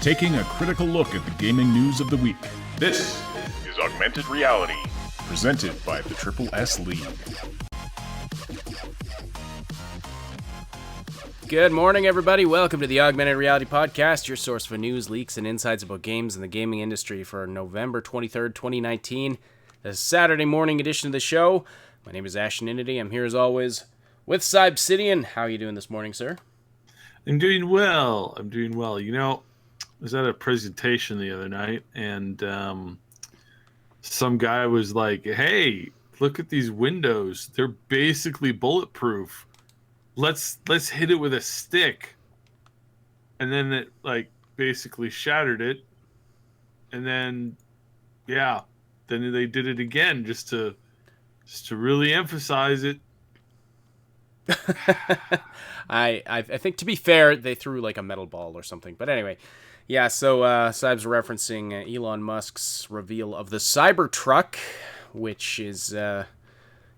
taking a critical look at the gaming news of the week. This is Augmented Reality, presented by the Triple S League. Good morning, everybody. Welcome to the Augmented Reality Podcast, your source for news, leaks, and insights about games and the gaming industry for November 23rd, 2019. The Saturday morning edition of the show. My name is Ashenity. I'm here as always with Cybsidian. How are you doing this morning, sir? I'm doing well. You know, I was at a presentation the other night, and some guy was like, "Hey, look at these windows. They're basically bulletproof. Let's hit it with a stick." And then it basically shattered it. And then then they did it again just to really emphasize it. I think, to be fair, they threw like a metal ball or something. But anyway, yeah, so Cyb's referencing Elon Musk's reveal of the Cybertruck, which is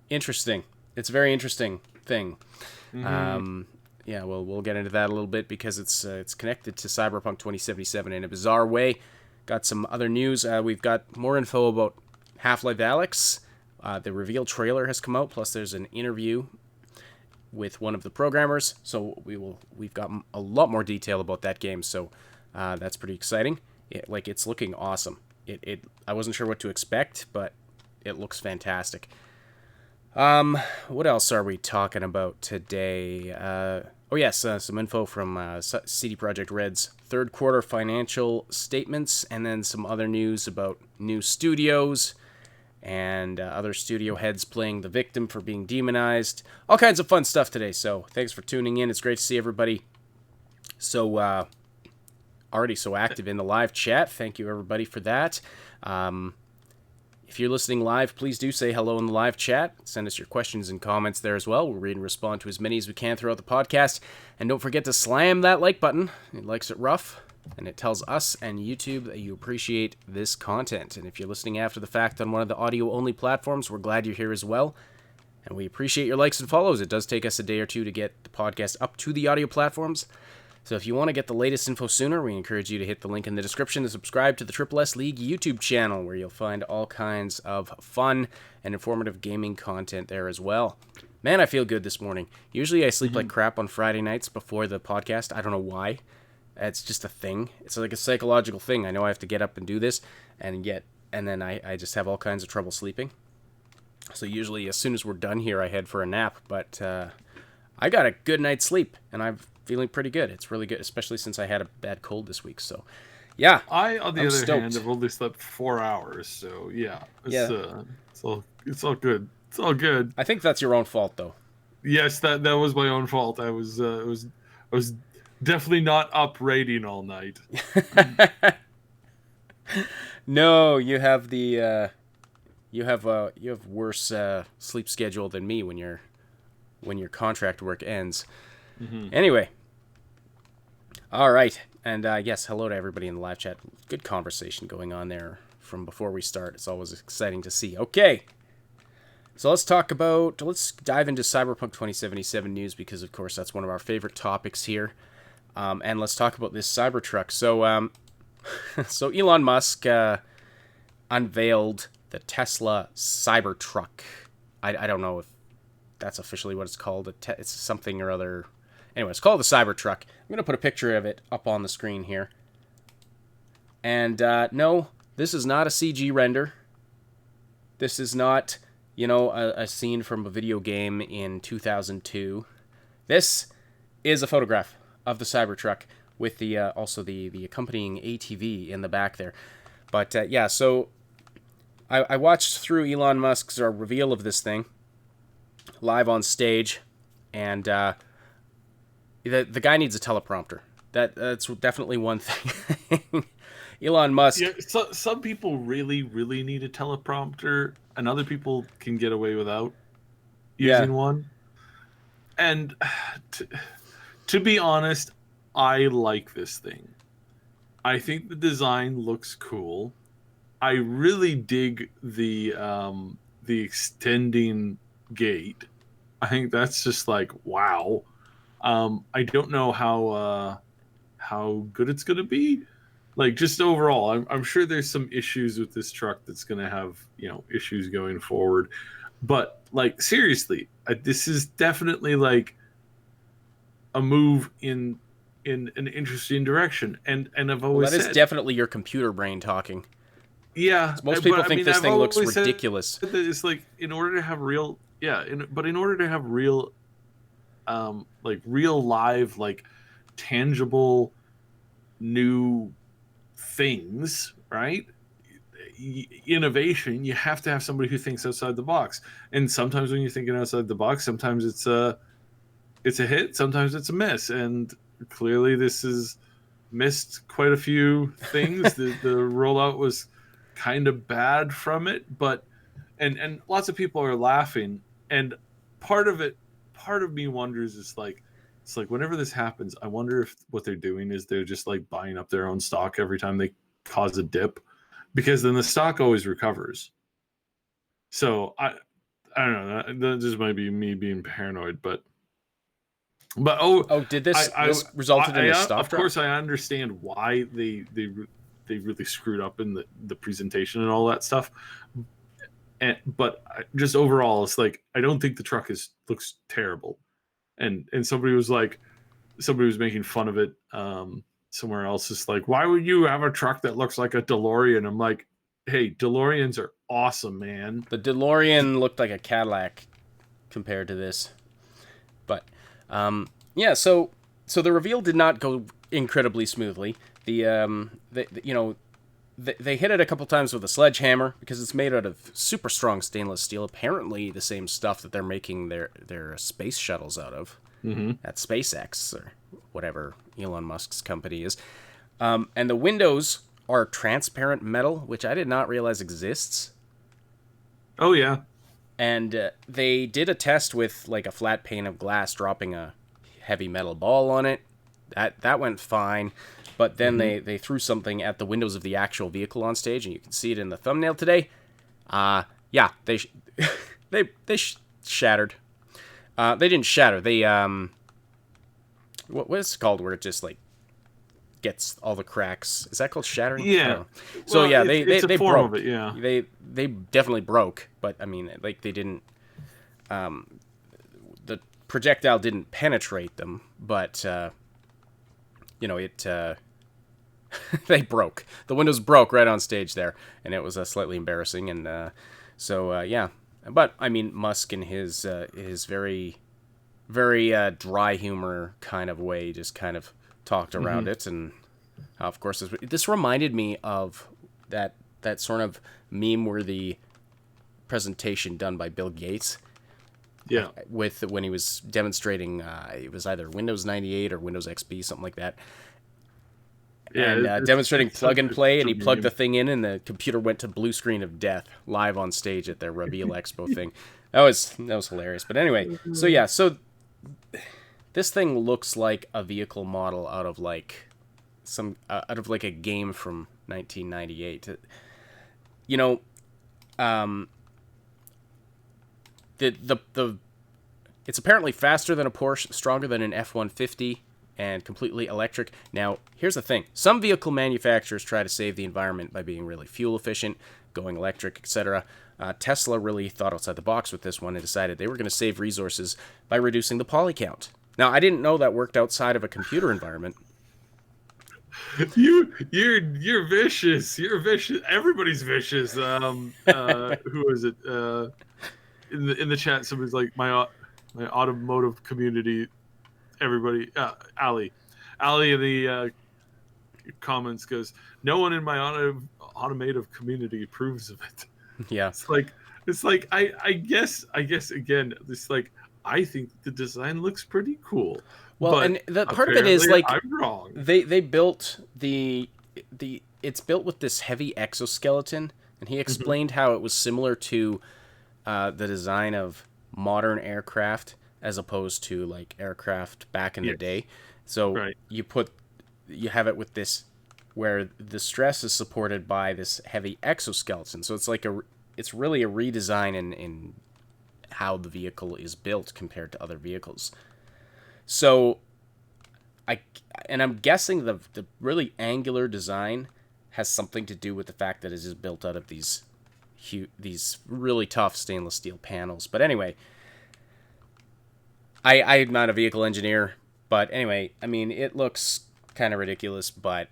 interesting. It's a very interesting thing. Mm-hmm. We'll get into that a little bit because it's connected to Cyberpunk 2077 in a bizarre way. Got some other news. We've got more info about Half-Life Alyx. The reveal trailer has come out, plus there's an interview with one of the programmers. So we've got a lot more detail about that game. So that's pretty exciting. It's looking awesome. I wasn't sure what to expect, but it looks fantastic. What else are we talking about today? Some info from CD Projekt Red's third quarter financial statements, and then some other news about new studios and other studio heads playing the victim for being demonized. All kinds of fun stuff today, so thanks for tuning in. It's great to see everybody so already so active in the live chat. Thank you, everybody, for that. If you're listening live, please do say hello in the live chat. Send us your questions and comments there as well. We'll read and respond to as many as we can throughout the podcast. And don't forget to slam that like button. It likes it rough, and it tells us and YouTube that you appreciate this content. And if you're listening after the fact on one of the audio-only platforms, we're glad you're here as well. And we appreciate your likes and follows. It does take us a day or two to get the podcast up to the audio platforms. So if you want to get the latest info sooner, we encourage you to hit the link in the description to subscribe to the Triple S League YouTube channel, where you'll find all kinds of fun and informative gaming content there as well. Man, I feel good this morning. Usually I sleep like crap on Friday nights before the podcast. I don't know why. It's just a thing. It's like a psychological thing. I know I have to get up and do this, and then I just have all kinds of trouble sleeping. So usually as soon as we're done here, I head for a nap. But I got a good night's sleep, and I'm feeling pretty good. It's really good, especially since I had a bad cold this week. So, yeah. On the other hand, have only slept 4 hours. So, it's all good. It's all good. I think that's your own fault, though. Yes, that was my own fault. I was definitely not up raiding all night. No, you have worse sleep schedule than me when your contract work ends. Mm-hmm. Anyway, all right, and yes, hello to everybody in the live chat. Good conversation going on there from before we start. It's always exciting to see. Okay, so let's dive into Cyberpunk 2077 news, because of course that's one of our favorite topics here, and let's talk about this Cybertruck. So, so Elon Musk unveiled the Tesla Cybertruck. I don't know if that's officially what it's called. It's something or other. Anyway, it's called the Cybertruck. I'm going to put a picture of it up on the screen here. And no, this is not a CG render. This is not, a scene from a video game in 2002. This is a photograph of the Cybertruck with the also the accompanying ATV in the back there. But so I watched through Elon Musk's reveal of this thing live on stage, and the guy needs a teleprompter. That's definitely one thing. Elon Musk. Yeah, so some people really, really need a teleprompter, and other people can get away without using one. And to be honest, I like this thing. I think the design looks cool. I really dig the extending gate. I think that's just like, wow. I don't know how good it's going to be, like just overall, I'm sure there's some issues with this truck that's going to have, issues going forward. But like seriously, this is definitely like a move in an interesting direction. And I've Well, always that is said, definitely your computer brain talking. yeah, Most people but I think mean, this I've thing looks always said ridiculous. that it's like in order to have real, yeah, but in order to have real, like real live, like tangible new things, right? Innovation, you have to have somebody who thinks outside the box. And sometimes when you're thinking outside the box, sometimes it's a hit, sometimes it's a miss. And clearly this has missed quite a few things. The rollout was kind of bad from it, but and lots of people are laughing. And part of it, part of me wonders is like, it's like whenever this happens, I wonder if what they're doing is they're just like buying up their own stock every time they cause a dip, because then the stock always recovers. So I don't know. That just might be me being paranoid, but Oh, did this I this resulted in a stock of drop? course I understand why they really screwed up in the presentation and all that stuff. But just overall, it's like I don't think the truck looks terrible. And somebody was making fun of it somewhere else. It's like, why would you have a truck that looks like a DeLorean? I'm like, hey, DeLoreans are awesome, man. The DeLorean looked like a Cadillac compared to this, but yeah. So the reveal did not go incredibly smoothly. They hit it a couple times with a sledgehammer because it's made out of super strong stainless steel. Apparently, the same stuff that they're making their space shuttles out of at SpaceX or whatever Elon Musk's company is. And the windows are transparent metal, which I did not realize exists. Oh yeah. And they did a test with like a flat pane of glass dropping a heavy metal ball on it. That went fine. But then they threw something at the windows of the actual vehicle on stage, and you can see it in the thumbnail today. Yeah, they shattered. They didn't shatter. They what is it called where it just like gets all the cracks? Is that called shattering? Yeah. So Well, yeah, it's a they form broke. of it, yeah. They definitely broke, but I mean, like they didn't. The projectile didn't penetrate them, but it. They broke. The windows broke right on stage there, and it was slightly embarrassing. And yeah. But I mean, Musk in his very, very dry humor kind of way just kind of talked around it, and of course, this reminded me of that sort of meme-worthy presentation done by Bill Gates. Yeah. With when he was demonstrating, it was either Windows 98 or Windows XP, something like that. Yeah, and demonstrating plug and play, and he plugged the thing in, and the computer went to blue screen of death live on stage at their Reveal Expo thing. That was hilarious. But anyway, so this thing looks like a vehicle model out of like a game from 1998. It's apparently faster than a Porsche, stronger than an F-150, and completely electric. Now, here's the thing. Some vehicle manufacturers try to save the environment by being really fuel efficient, going electric, etc. Tesla really thought outside the box with this one and decided they were going to save resources by reducing the poly count. Now, I didn't know that worked outside of a computer environment. You're vicious. You're vicious. Everybody's vicious. Who is it? In the chat, somebody's like my automotive community. Everybody, Ali in the comments goes, no one in my automotive community approves of it. Yeah, it's like I guess again, it's like I think the design looks pretty cool. Well, but and the part of it is like I'm wrong. They built it's built with this heavy exoskeleton, and he explained how it was similar to the design of modern aircraft as opposed to like aircraft back in the day. So you have it with this where the stress is supported by this heavy exoskeleton. So it's like it's really a redesign in how the vehicle is built compared to other vehicles. So I and I'm guessing the really angular design has something to do with the fact that it is built out of these really tough stainless steel panels. But anyway, I'm not a vehicle engineer, but anyway, I mean, it looks kind of ridiculous, but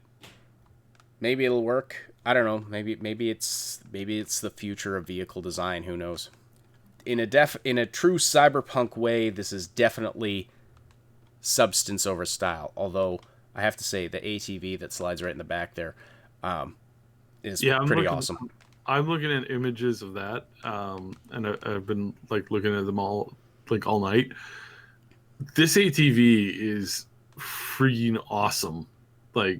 maybe it'll work. I don't know. Maybe it's the future of vehicle design. Who knows? In a true cyberpunk way, this is definitely substance over style. Although I have to say, the ATV that slides right in the back there is pretty awesome. I'm looking at images of that, and I've been like looking at them all night. This ATV is freaking awesome. Like,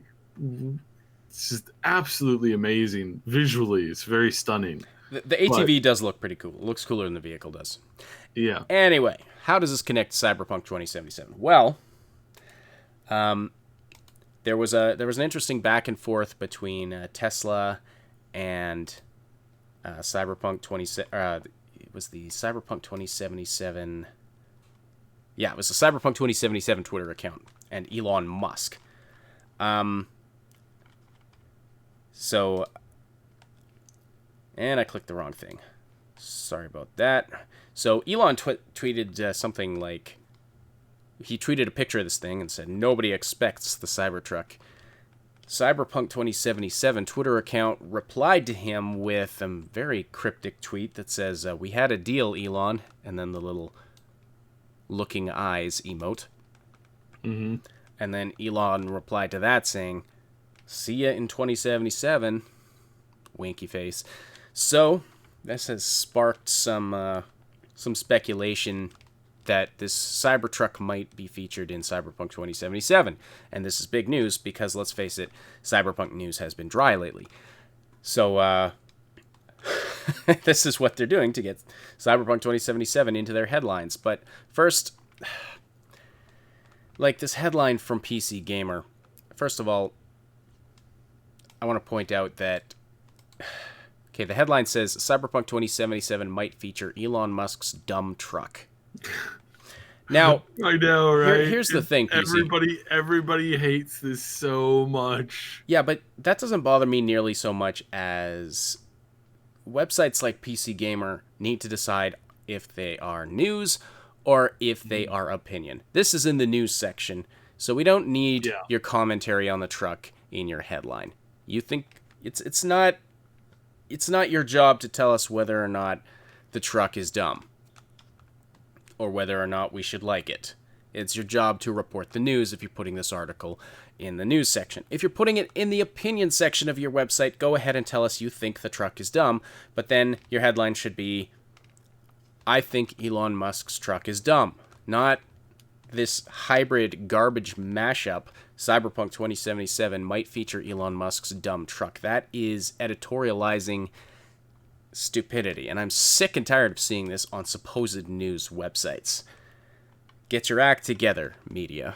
it's just absolutely amazing visually. It's very stunning. The ATV does look pretty cool. It looks cooler than the vehicle does. Yeah. Anyway, how does this connect to Cyberpunk 2077? Well, there was an interesting back and forth between Tesla and Cyberpunk 20. It was the Cyberpunk 2077. Yeah, it was the Cyberpunk 2077 Twitter account and Elon Musk. And I clicked the wrong thing. Sorry about that. So Elon tweeted something like, he tweeted a picture of this thing and said, "Nobody expects the Cybertruck." Cyberpunk 2077 Twitter account replied to him with a very cryptic tweet that says, "We had a deal, Elon," and then the little looking eyes emote. Mm-hmm. And then Elon replied to that saying, "See ya in 2077, winky face." So this has sparked some speculation that this Cybertruck might be featured in Cyberpunk 2077. And this is big news because, let's face it, Cyberpunk news has been dry lately. So this is what they're doing to get Cyberpunk 2077 into their headlines. But first, like this headline from PC Gamer, first of all, I want to point out that, okay, the headline says Cyberpunk 2077 might feature Elon Musk's dumb truck. Now, I know, right? Here's the thing, PC. Everybody hates this so much. Yeah, but that doesn't bother me nearly so much as websites like PC Gamer need to decide if they are news or if they are opinion. This is in the news section, so we don't need your commentary on the truck in your headline. You think it's not your job to tell us whether or not the truck is dumb or whether or not we should like it. It's your job to report the news if you're putting this article in the news section. If you're putting it in the opinion section of your website, go ahead and tell us you think the truck is dumb, but then your headline should be, "I think Elon Musk's truck is dumb," not this hybrid garbage mashup. Cyberpunk 2077 might feature Elon Musk's dumb truck. That is editorializing stupidity, and I'm sick and tired of seeing this on supposed news websites. Get your act together, media.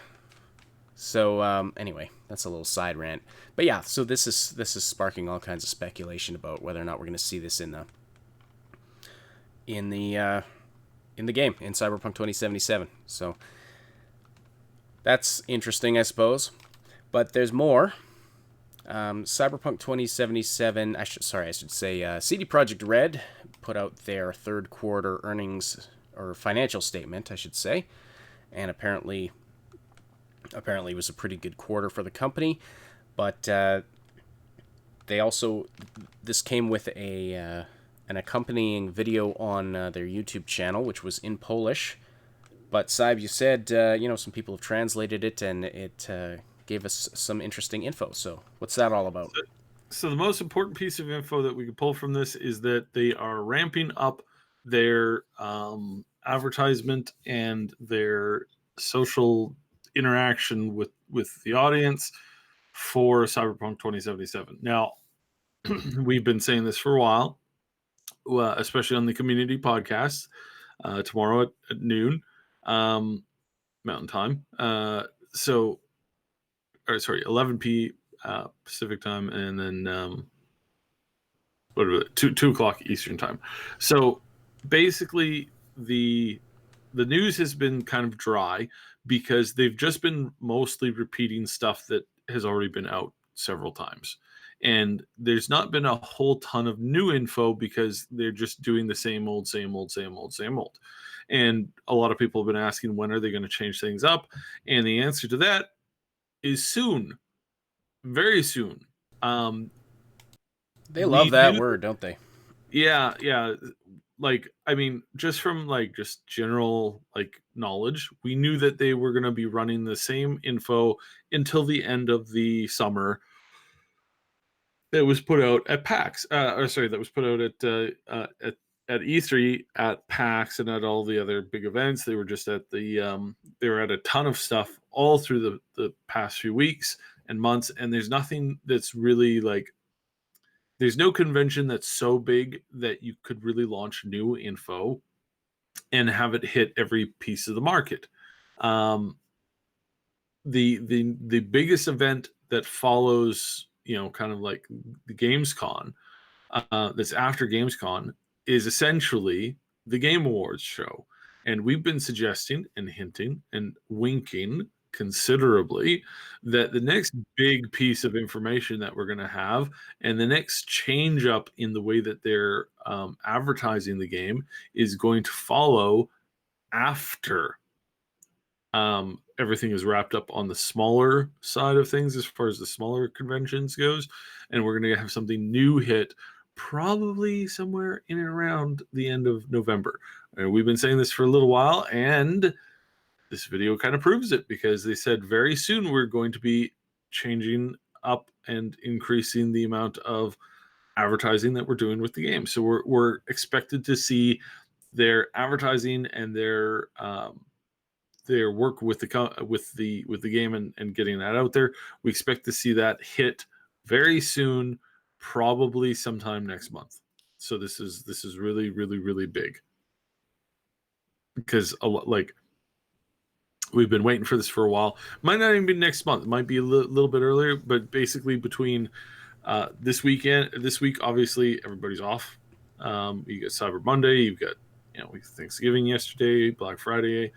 So anyway, that's a little side rant. But yeah, so this is sparking all kinds of speculation about whether or not we're going to see this in the game in Cyberpunk 2077. So that's interesting, I suppose. But there's more. Cyberpunk 2077, I should say CD Projekt Red put out their third quarter earnings, or financial statement, I should say. And apparently it was a pretty good quarter for the company. But they also, this came with an accompanying video on their YouTube channel, which was in Polish. But Saib, you said, some people have translated it, and it gave us some interesting info. So what's that all about? So the most important piece of info that we could pull from this is that they are ramping up their advertisement and their social interaction with the audience for Cyberpunk 2077. Now, we've been saying this for a while, especially on the community podcast tomorrow at noon Mountain Time. 11 p. Pacific time, and then 2 o'clock Eastern time. So basically, the news has been kind of dry, because they've just been mostly repeating stuff that has already been out several times. And there's not been a whole ton of new info because they're just doing the same old, same old, same old, same old. And a lot of people have been asking, when are they going to change things up? And the answer to that is soon, very soon. They We love that knew, word, don't they? yeah. Like, I mean, just from like just general like knowledge, we knew that they were going to be running the same info until the end of the summer that was put out at PAX. That was put out at E3, at PAX, and at all the other big events. They were just at they were at a ton of stuff all through the past few weeks and months. And there's nothing that's really like, there's no convention that's so big that you could really launch new info and have it hit every piece of the market. Um, the biggest event that follows, kind of like the Gamescom, that's after Gamescom, is essentially the Game Awards show. And we've been suggesting and hinting and winking considerably that the next big piece of information that we're going to have, and the next change up in the way that they're advertising the game, is going to follow after everything is wrapped up on the smaller side of things as far as the smaller conventions goes. And we're going to have something new hit probably somewhere in and around the end of November. And we've been saying this for a little while, and this video kind of proves it, because they said very soon we're going to be changing up and increasing the amount of advertising that we're doing with the game. So we're expected to see their advertising and their work with the game and getting that out there. We expect to see that hit very soon, probably sometime next month. So this is really, really, really big, because like, we've been waiting for this for a while. Might not even be next month. It might be a little bit earlier, but basically between this week, obviously everybody's off. You got Cyber Monday, you've got Thanksgiving yesterday, Black Friday,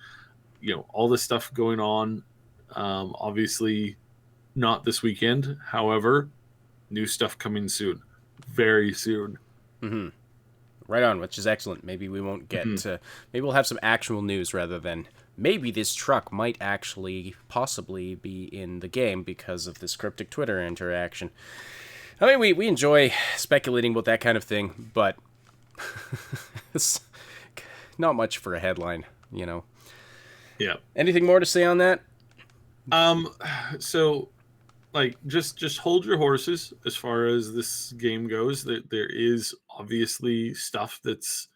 all this stuff going on. Obviously not this weekend. However, new stuff coming soon, very soon. Mm-hmm. Right on, which is excellent. Maybe we won't get maybe we'll have some actual news rather than maybe this truck might actually possibly be in the game because of this cryptic Twitter interaction. I mean, we enjoy speculating about that kind of thing, but it's not much for a headline, Yeah. Anything more to say on that? So, like, just hold your horses as far as this game goes. There is obviously stuff that's,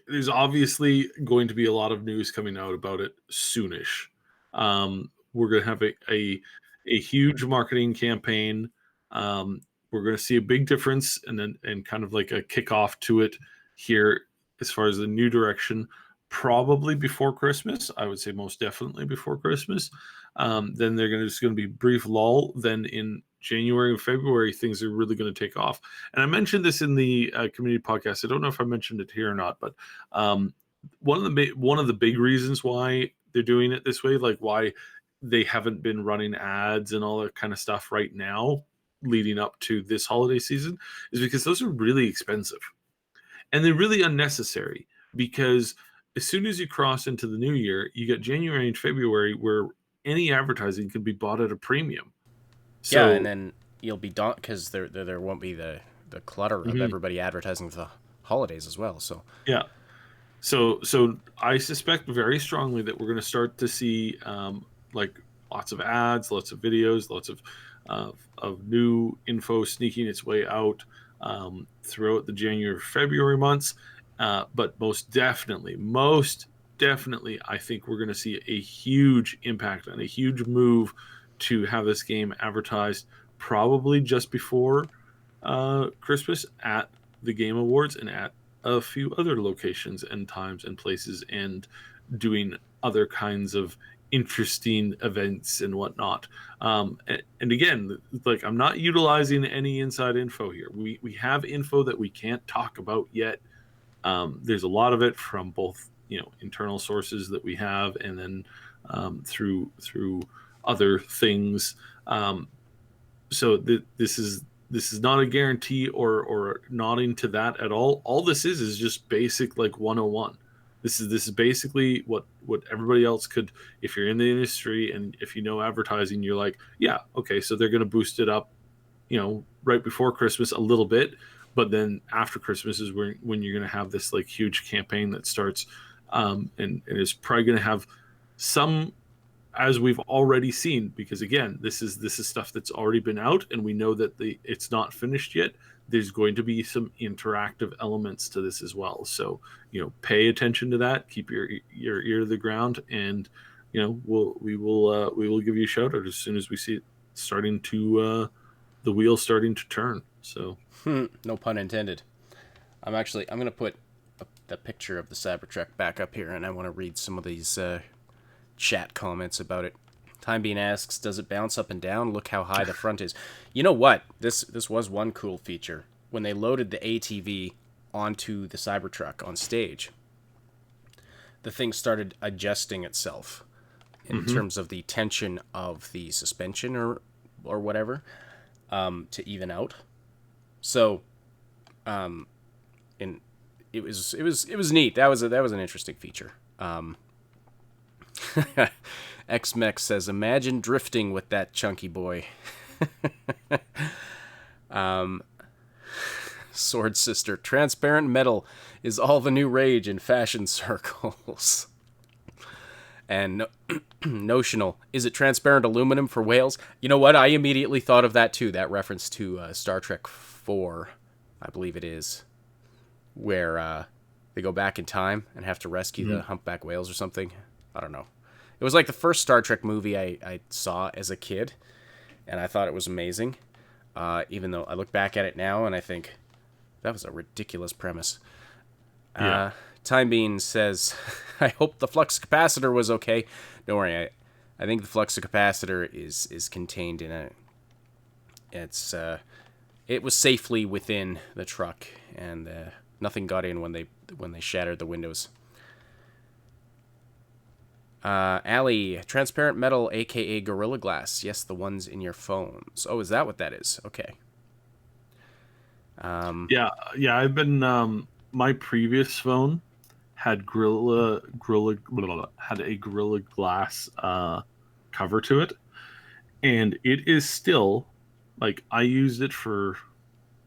there's obviously going to be a lot of news coming out about it soonish. We're going to have a huge marketing campaign. We're going to see a big difference, and kind of like a kickoff to it here as far as the new direction, probably before Christmas. I would say most definitely before Christmas. Then just going to be brief lull. Then in January and February, things are really going to take off. And I mentioned this in the community podcast. I don't know if I mentioned it here or not, but one of the big reasons why they're doing it this way, like why they haven't been running ads and all that kind of stuff right now leading up to this holiday season, is because those are really expensive. And they're really unnecessary, because as soon as you cross into the new year, you get January and February where any advertising can be bought at a premium. So, yeah, and then you'll be done because there won't be the clutter of everybody advertising for the holidays as well. So yeah, so I suspect very strongly that we're going to start to see like lots of ads, lots of videos, lots of new info sneaking its way out throughout the January, February months. But most definitely, I think we're going to see a huge impact and a huge move to have this game advertised probably just before Christmas at the Game Awards and at a few other locations and times and places, and doing other kinds of interesting events and whatnot. And again, like, I'm not utilizing any inside info here. We have info that we can't talk about yet. There's a lot of it from both internal sources that we have, and then through other things. So this is not a guarantee or nodding to that at all. All this is just basic, like, 101. This is basically what everybody else could, if you're in the industry and if you know advertising, you're like, yeah, okay, so they're going to boost it up, right before Christmas a little bit, but then after Christmas is when you're going to have this, like, huge campaign that starts, and is probably going to have some, as we've already seen, because again, this is stuff that's already been out, and we know that it's not finished yet. There's going to be some interactive elements to this as well. So, pay attention to that. Keep your ear to the ground, and we will give you a shout out as soon as we see it starting to the wheel starting to turn. So, no pun intended. I'm going to put the picture of the Cybertruck back up here, and I want to read some of these chat comments about it. Time Being asks, does it bounce up and down? Look how high the front is. You know what? This was one cool feature. When they loaded the ATV onto the Cybertruck on stage, the thing started adjusting itself in terms of the tension of the suspension or whatever, to even out. So, and it was neat. That was an interesting feature. X-Mex says, imagine drifting with that chunky boy. Sword Sister, transparent metal is all the new rage in fashion circles. And Notional, is it transparent aluminum for whales? You know what? I immediately thought of that too. That reference to Star Trek 4, I believe it is, where they go back in time and have to rescue the humpback whales or something. I don't know. It was like the first Star Trek movie I saw as a kid, and I thought it was amazing. Even though I look back at it now and I think that was a ridiculous premise. Yeah. Time Bean says, I hope the flux capacitor was okay. Don't worry, I think the flux capacitor is contained in a. It was safely within the truck, and nothing got in when they shattered the windows. Allie, transparent metal, aka Gorilla Glass. Yes, the ones in your phones. Oh, is that what that is? Okay. Yeah. I've been my previous phone had had a Gorilla Glass cover to it, and it is still, like, I used it for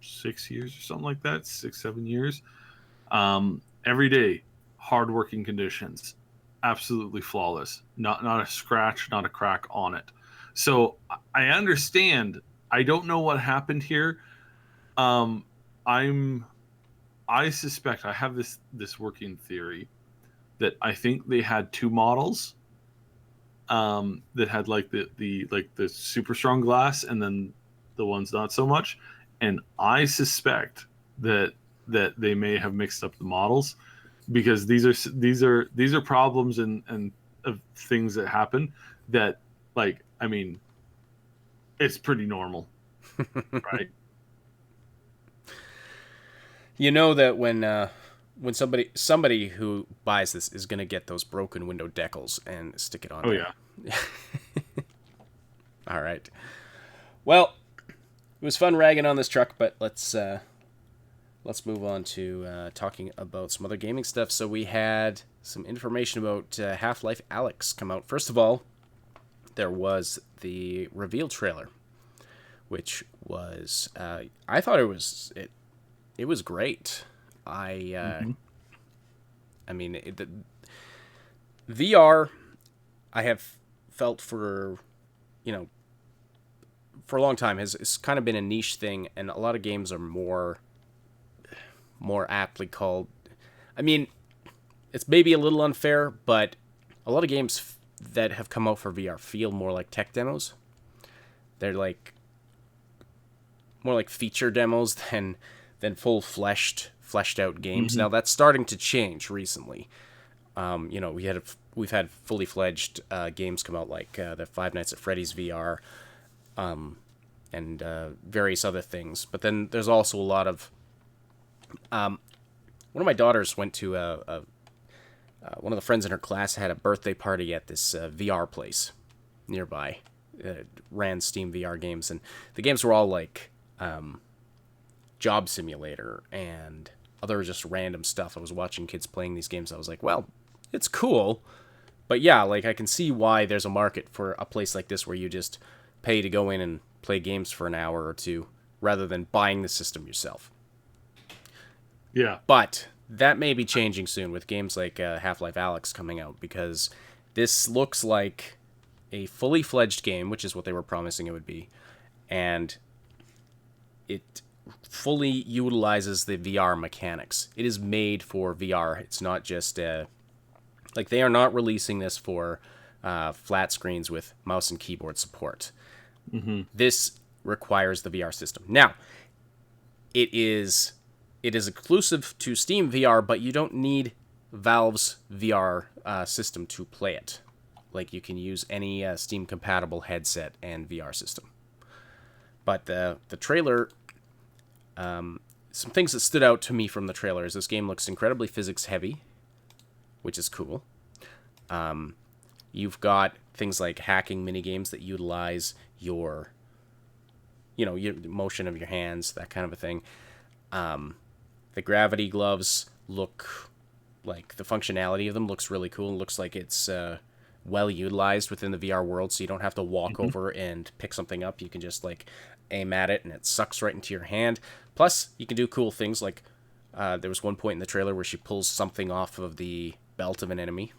6 years or something like that, 6-7 years. Every day, hardworking conditions. Absolutely flawless, not a scratch, not a crack on it. So I understand. I don't know what happened here. I suspect, I have this working theory that I think they had two models that had like the super strong glass, and then the ones not so much. And I suspect that they may have mixed up the models, because these are problems and of things that happen that, like, I mean, it's pretty normal, right? You know that when somebody who buys this is gonna get those broken window decals and stick it on. Oh there. yeah. All right. Well, it was fun ragging on this truck, but let's move on to talking about some other gaming stuff. So we had some information about Half-Life Alyx come out. First of all, there was the reveal trailer, which was I thought it was great. I mean, the VR, I have felt for a long time has kind of been a niche thing, and a lot of games are more aptly called. I mean, it's maybe a little unfair, but a lot of games that have come out for VR feel more like tech demos. They're like more like feature demos than fleshed out games. Now that's starting to change recently. We've had fully fledged games come out, like the Five Nights at Freddy's VR, and various other things. But then there's also a lot of one of my daughters went to a one of the friends in her class had a birthday party at this VR place nearby. Ran Steam VR games, and the games were all like Job Simulator and other just random stuff. I was watching kids playing these games. I was like, well, it's cool, but yeah, like I can see why there's a market for a place like this where you just pay to go in and play games for an hour or two rather than buying the system yourself. Yeah. But that may be changing soon with games like Half-Life Alyx coming out, because this looks like a fully fledged game, which is what they were promising it would be, and it fully utilizes the VR mechanics. It is made for VR. It's not just like they are not releasing this for flat screens with mouse and keyboard support. Mm-hmm. This requires the VR system. Now, it is exclusive to Steam VR, but you don't need Valve's VR system to play it. Like, you can use any Steam-compatible headset and VR system. But the trailer, some things that stood out to me from the trailer is this game looks incredibly physics-heavy, which is cool. You've got things like hacking minigames that utilize your motion of your hands, that kind of a thing. The gravity gloves look like the functionality of them looks really cool. It looks like it's well utilized within the VR world, so you don't have to walk over and pick something up. You can just like aim at it and it sucks right into your hand. Plus, you can do cool things like there was one point in the trailer where she pulls something off of the belt of an enemy.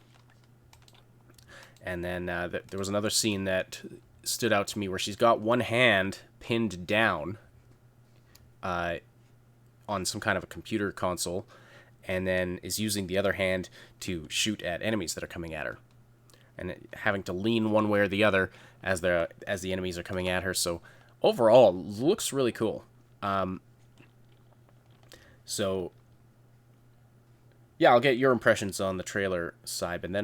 And then there was another scene that stood out to me where she's got one hand pinned down on some kind of a computer console, and then is using the other hand to shoot at enemies that are coming at her, and having to lean one way or the other as the enemies are coming at her. So overall, looks really cool. So yeah, I'll get your impressions on the trailer, Cyb, and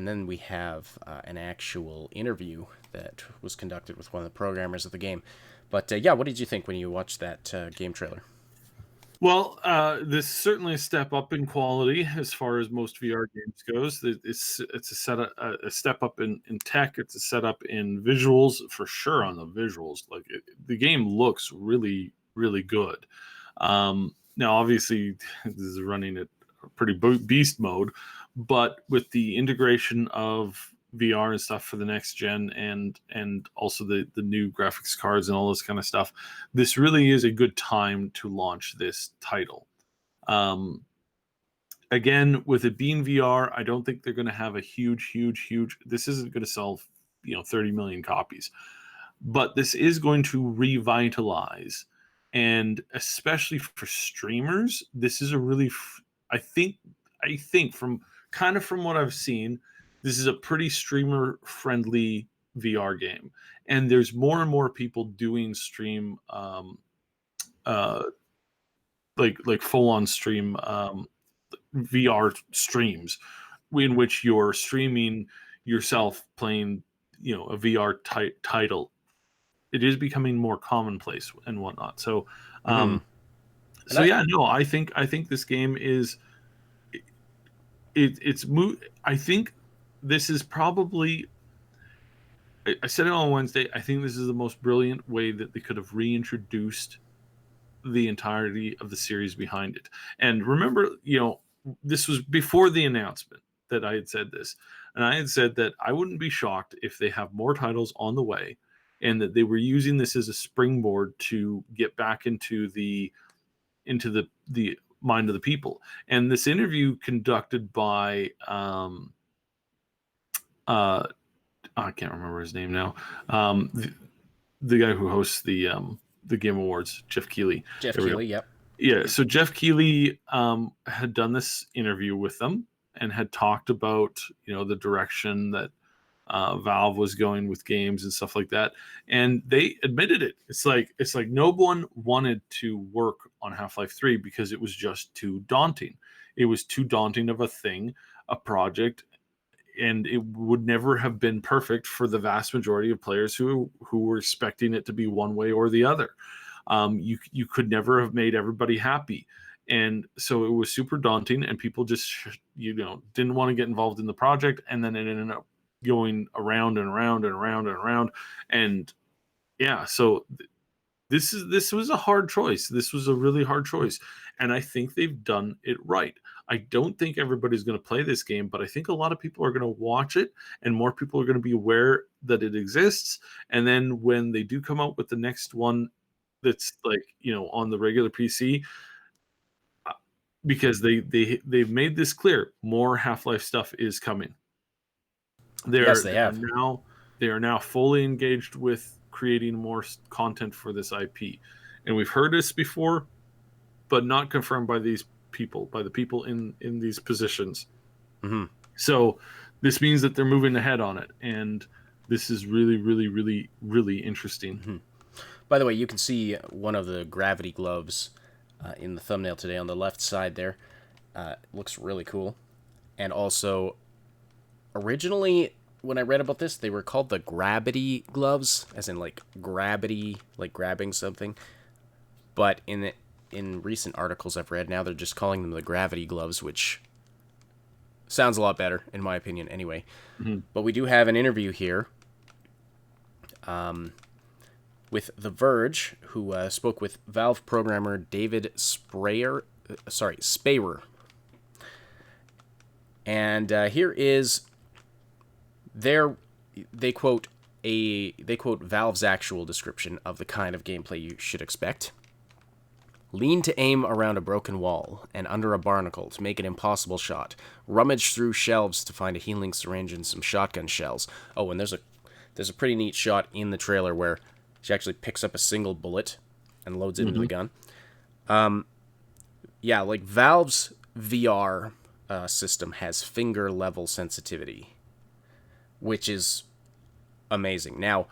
then we have an actual interview that was conducted with one of the programmers of the game. But yeah, what did you think when you watched that game trailer? Well, this is certainly a step up in quality as far as most VR games goes. It's a step up in tech. It's a setup in visuals for sure. On the visuals, like the game looks really, really good. Now, obviously, this is running at pretty beast mode, but with the integration of VR and stuff for the next gen, and also the new graphics cards and all this kind of stuff, this really is a good time to launch this title. Again, with it being VR, I don't think they're going to have a huge. This isn't going to sell 30 million copies, but this is going to revitalize, and especially for streamers, this is a really I think from what I've seen, this is a pretty streamer friendly VR game, and there's more and more people doing stream like full on stream VR streams in which you're streaming yourself playing a VR title. It is becoming more commonplace and whatnot. So I think this game is I think this is probably, I said it on Wednesday, I think this is the most brilliant way that they could have reintroduced the entirety of the series behind it. And remember, this was before the announcement that I had said this. And I had said that I wouldn't be shocked if they have more titles on the way, and that they were using this as a springboard to get back into the mind of the people. And this interview conducted by I can't remember his name now. The guy who hosts the Game Awards, Jeff Keighley. Yep. Yeah, so Jeff Keighley had done this interview with them and had talked about the direction that Valve was going with games and stuff like that, and they admitted it. It's like no one wanted to work on Half-Life 3 because it was just too daunting. It was too daunting of a project, and it would never have been perfect for the vast majority of players who were expecting it to be one way or the other. You could never have made everybody happy, And so it was super daunting, and people just didn't want to get involved in the project, and then it ended up going around and around and around and around. And yeah, so this was a hard choice. This was a really hard choice, and I think they've done it right. I don't think everybody's going to play this game, but I think a lot of people are going to watch it, and more people are going to be aware that it exists. And then when they do come out with the next one that's like, on the regular PC, because they've made this clear, more Half-Life stuff is coming. Yes, they They are have. now fully engaged with creating more content for this IP, and we've heard this before, but not confirmed by the people in these positions. Hmm. So this means that they're moving ahead on it, and this is really, really, really, really interesting. Hmm. By the way, you can see one of the gravity gloves in the thumbnail today on the left side there. Looks really cool. And also, originally, when I read about this, they were called the gravity gloves, as in like gravity, like grabbing something. But in recent articles I've read, now they're just calling them the gravity gloves, which sounds a lot better, in my opinion, anyway. Mm-hmm. But we do have an interview here with The Verge, who spoke with Valve programmer David Sprayer. And here is they quote Valve's actual description of the kind of gameplay you should expect. Lean to aim around a broken wall and under a barnacle to make an impossible shot. Rummage through shelves to find a healing syringe and some shotgun shells. Oh, and there's a pretty neat shot in the trailer where she actually picks up a single bullet and loads it into the gun. Yeah, like Valve's VR system has finger level sensitivity, which is amazing. Now,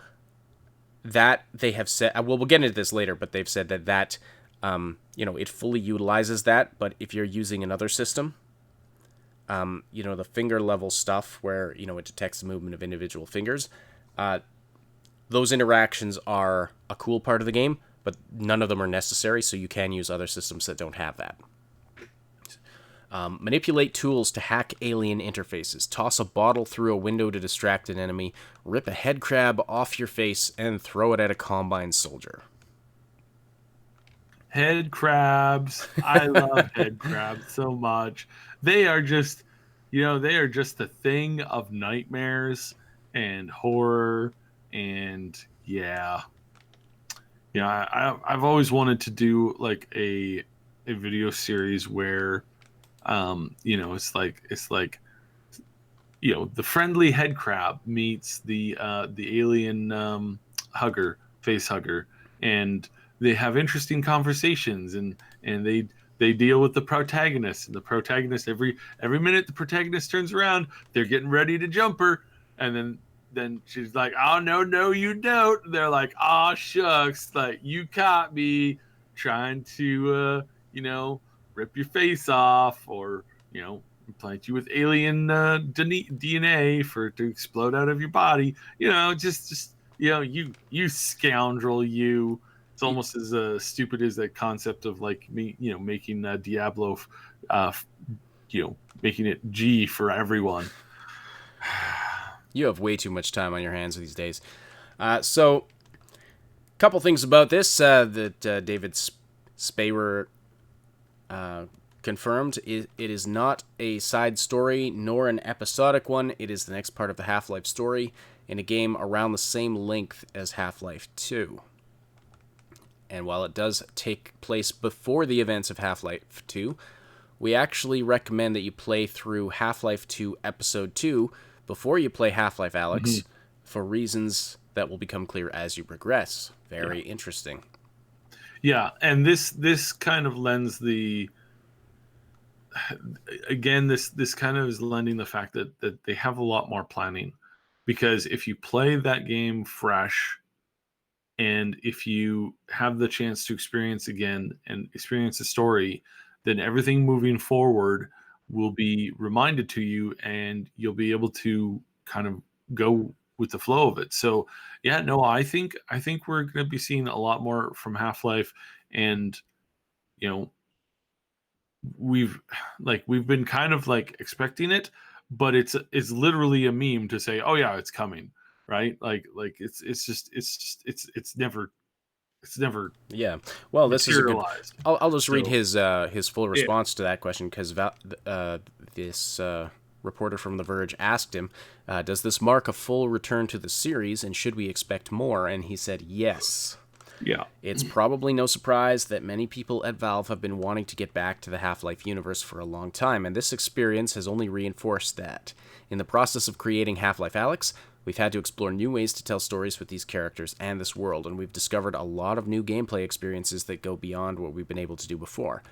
that they have said, well, we'll get into this later, but they've said that it fully utilizes that. But if you're using another system, the finger level stuff where, it detects the movement of individual fingers, those interactions are a cool part of the game, but none of them are necessary, so you can use other systems that don't have that. Manipulate tools to hack alien interfaces. Toss a bottle through a window to distract an enemy. Rip a head crab off your face and throw it at a Combine soldier. Head crabs. I love head crabs so much. They are just, the thing of nightmares and horror. And yeah, I've always wanted to do like a video series where, it's like the friendly head crab meets the alien face hugger, and they have interesting conversations, and they deal with the protagonist, and the protagonist every minute the protagonist turns around, they're getting ready to jump her, and then she's like, oh no you don't. They're like, oh shucks, like you caught me trying to rip your face off, or implant you with alien DNA for it to explode out of your body. You scoundrel, you. It's almost as stupid as that concept of like me, making Diablo, making it G for everyone. You have way too much time on your hands these days. So, a couple things about this that David Spayer confirmed. It is not a side story nor an episodic one. It is the next part of the Half-Life story in a game around the same length as Half-Life 2. And while it does take place before the events of Half-Life 2, we actually recommend that you play through Half-Life 2 Episode 2 before you play Half-Life Alyx, for reasons that will become clear as you progress. Very interesting. Yeah, and this kind of lends this kind of is lending the fact that they have a lot more planning, because if you play that game fresh, and if you have the chance to experience again and experience the story, then everything moving forward will be reminded to you, and you'll be able to kind of go with the flow of it. So yeah, no, I think we're going to be seeing a lot more from Half-Life, and we've we've been kind of like expecting it, but it's literally a meme to say, oh yeah, it's coming, right? It's never Yeah. Well, this is a good. materialized. I'll just read So his full yeah, response to that question because this reporter from The Verge asked him, "Does this mark a full return to the series, and should we expect more?" And he said, "Yes." yeah, It's probably no surprise that many people at Valve have been wanting to get back to the Half-Life universe for a long time, and this experience has only reinforced that. In the process of creating Half-Life Alyx, we've had to explore new ways to tell stories with these characters and this world, and we've discovered a lot of new gameplay experiences that go beyond what we've been able to do before.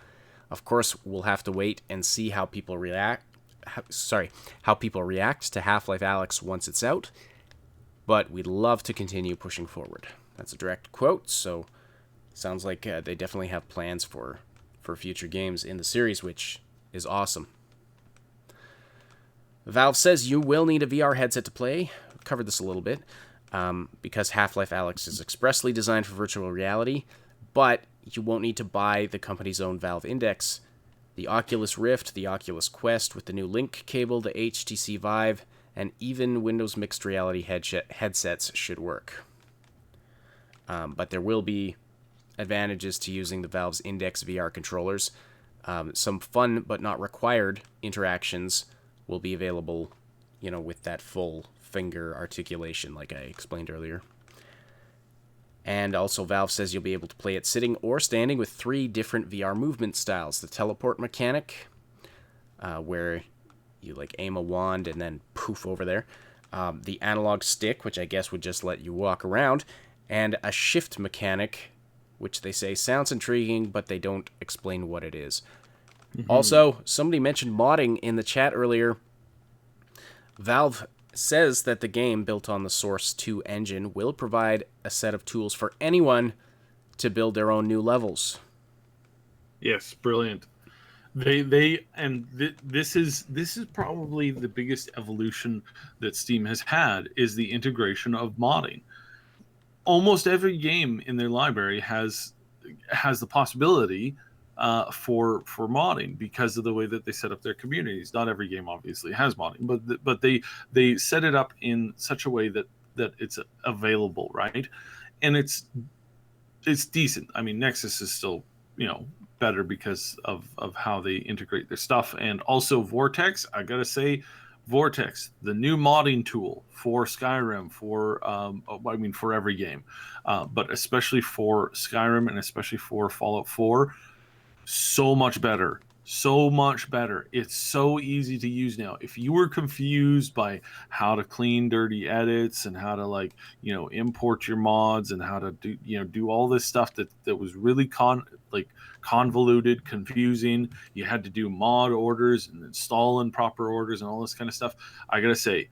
Of course, we'll have to wait and see how people react. How people react to Half-Life Alyx once it's out, but we'd love to continue pushing forward. That's a direct quote, so sounds like they definitely have plans for future games in the series, which is awesome. Valve says you will need a VR headset to play. We covered this a little bit, because Half-Life Alyx is expressly designed for virtual reality, but you won't need to buy the company's own Valve Index. The Oculus Rift, the Oculus Quest with the new Link cable, the HTC Vive, and even Windows Mixed Reality headsets should work. But there will be advantages to using the Valve's Index VR controllers. Some fun but not required interactions will be available, with that full finger articulation like I explained earlier. And also Valve says you'll be able to play it sitting or standing with 3 different VR movement styles. The teleport mechanic, where you aim a wand and then poof over there. The analog stick, which I guess would just let you walk around. And a shift mechanic, which they say sounds intriguing, but they don't explain what it is. Mm-hmm. Also, somebody mentioned modding in the chat earlier. Valve says that the game, built on the Source 2 engine, will provide a set of tools for anyone to build their own new levels. yes, brilliant. This is probably the biggest evolution that Steam has had, is the integration of modding. Almost every game in their library has the possibility for modding because of the way that they set up their communities. Not every game obviously has modding, but they set it up in such a way that it's available, right? And it's decent. I mean, Nexus is still better because of how they integrate their stuff, and also Vortex. I gotta say, Vortex, the new modding tool for Skyrim, for every game, but especially for Skyrim and especially for Fallout 4, so much better. So much better. It's so easy to use now. If you were confused by how to clean dirty edits and how to import your mods and how to do all this stuff that was really convoluted, confusing. You had to do mod orders and install in proper orders and all this kind of stuff. I gotta say,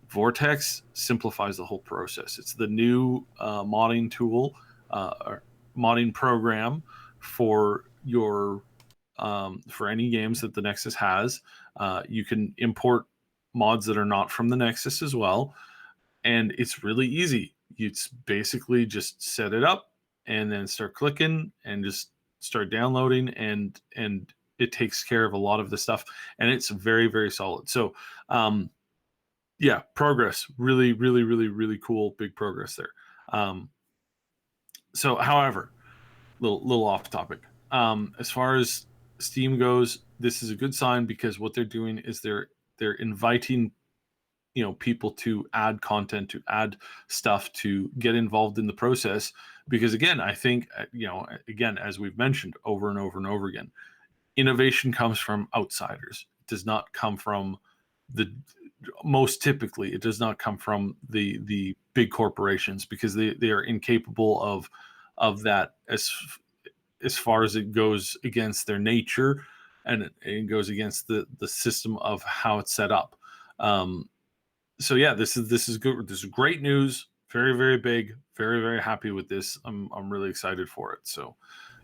Vortex simplifies the whole process. It's the new modding tool, or modding program for your for any games that the Nexus has. You can import mods that are not from the Nexus as well, and it's really easy. It's basically just set it up and then start clicking and just start downloading, and it takes care of a lot of the stuff, and it's very, very solid. So yeah, progress. Really, really, really, really cool, big progress there. So however, little off topic. As far as Steam goes, this is a good sign because what they're doing is they're inviting people to add content, to add stuff, to get involved in the process. Because again, I think again, as we've mentioned over and over and over again, innovation comes from outsiders. It does not come from most typically, it does not come from the big corporations, because they are incapable of that as far as it goes against their nature, and it goes against the system of how it's set up. So yeah, this is good. This is great news. Very, very big. Very, very happy with this. I'm really excited for it. So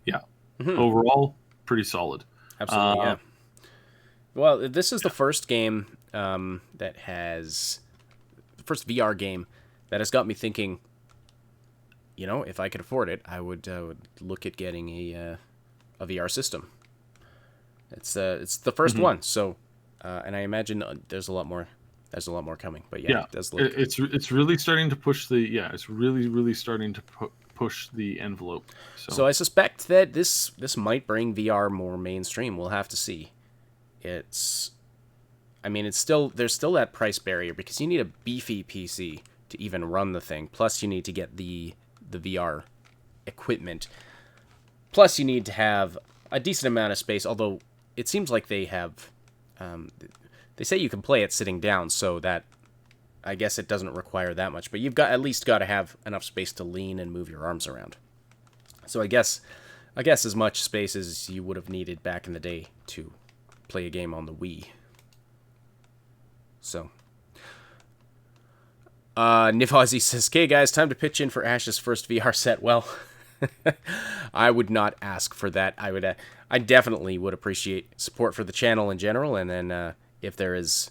yeah, overall, pretty solid. Absolutely, yeah. Well, this is the first game that has the first VR game that has got me thinking. If I could afford it, I would look at getting a VR system. It's the first one. So, and I imagine there's a lot more. There's a lot more coming. But yeah, it does look. It's really starting to push the It's really starting to push the envelope. So I suspect that this might bring VR more mainstream. We'll have to see. I mean, there's still that price barrier because you need a beefy PC to even run the thing. Plus, you need to get the VR equipment. Plus, you need to have a decent amount of space. Although it seems like they have, they say you can play it sitting down, so that I guess it doesn't require that much. But you've at least got to have enough space to lean and move your arms around. So I guess as much space as you would have needed back in the day to play a game on the Wii. So, Nivozzy says, "Okay, guys, time to pitch in for Ash's first VR set." Well, I would not ask for that. I definitely would appreciate support for the channel in general, and then if there's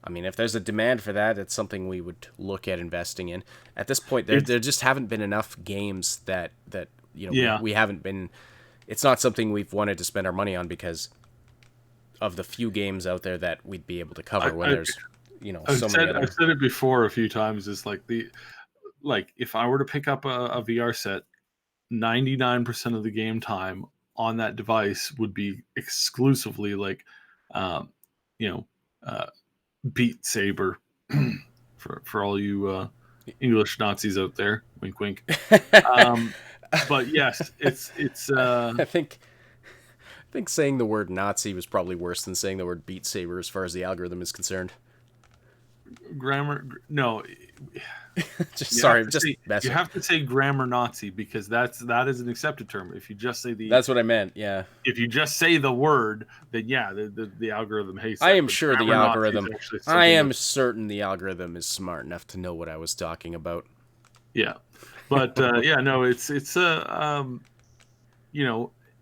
a demand for that, it's something we would look at investing in. At this point, there just haven't been enough games that we haven't been. It's not something we've wanted to spend our money on because of the few games out there that we'd be able to cover. There's so many other. I've said it before a few times. It's like if I were to pick up a VR set, 99% of the game time on that device would be exclusively Beat Saber for all you English Nazis out there. Wink, wink. But yes, it's. I think saying the word Nazi was probably worse than saying the word Beat Saber as far as the algorithm is concerned. Grammar, no. Just you have to say grammar Nazi because that is an accepted term. If you just say that's what I meant. Yeah. If you just say the word, then the algorithm hates. I am sure the algorithm. I am certain the algorithm is smart enough to know what I was talking about. Yeah, but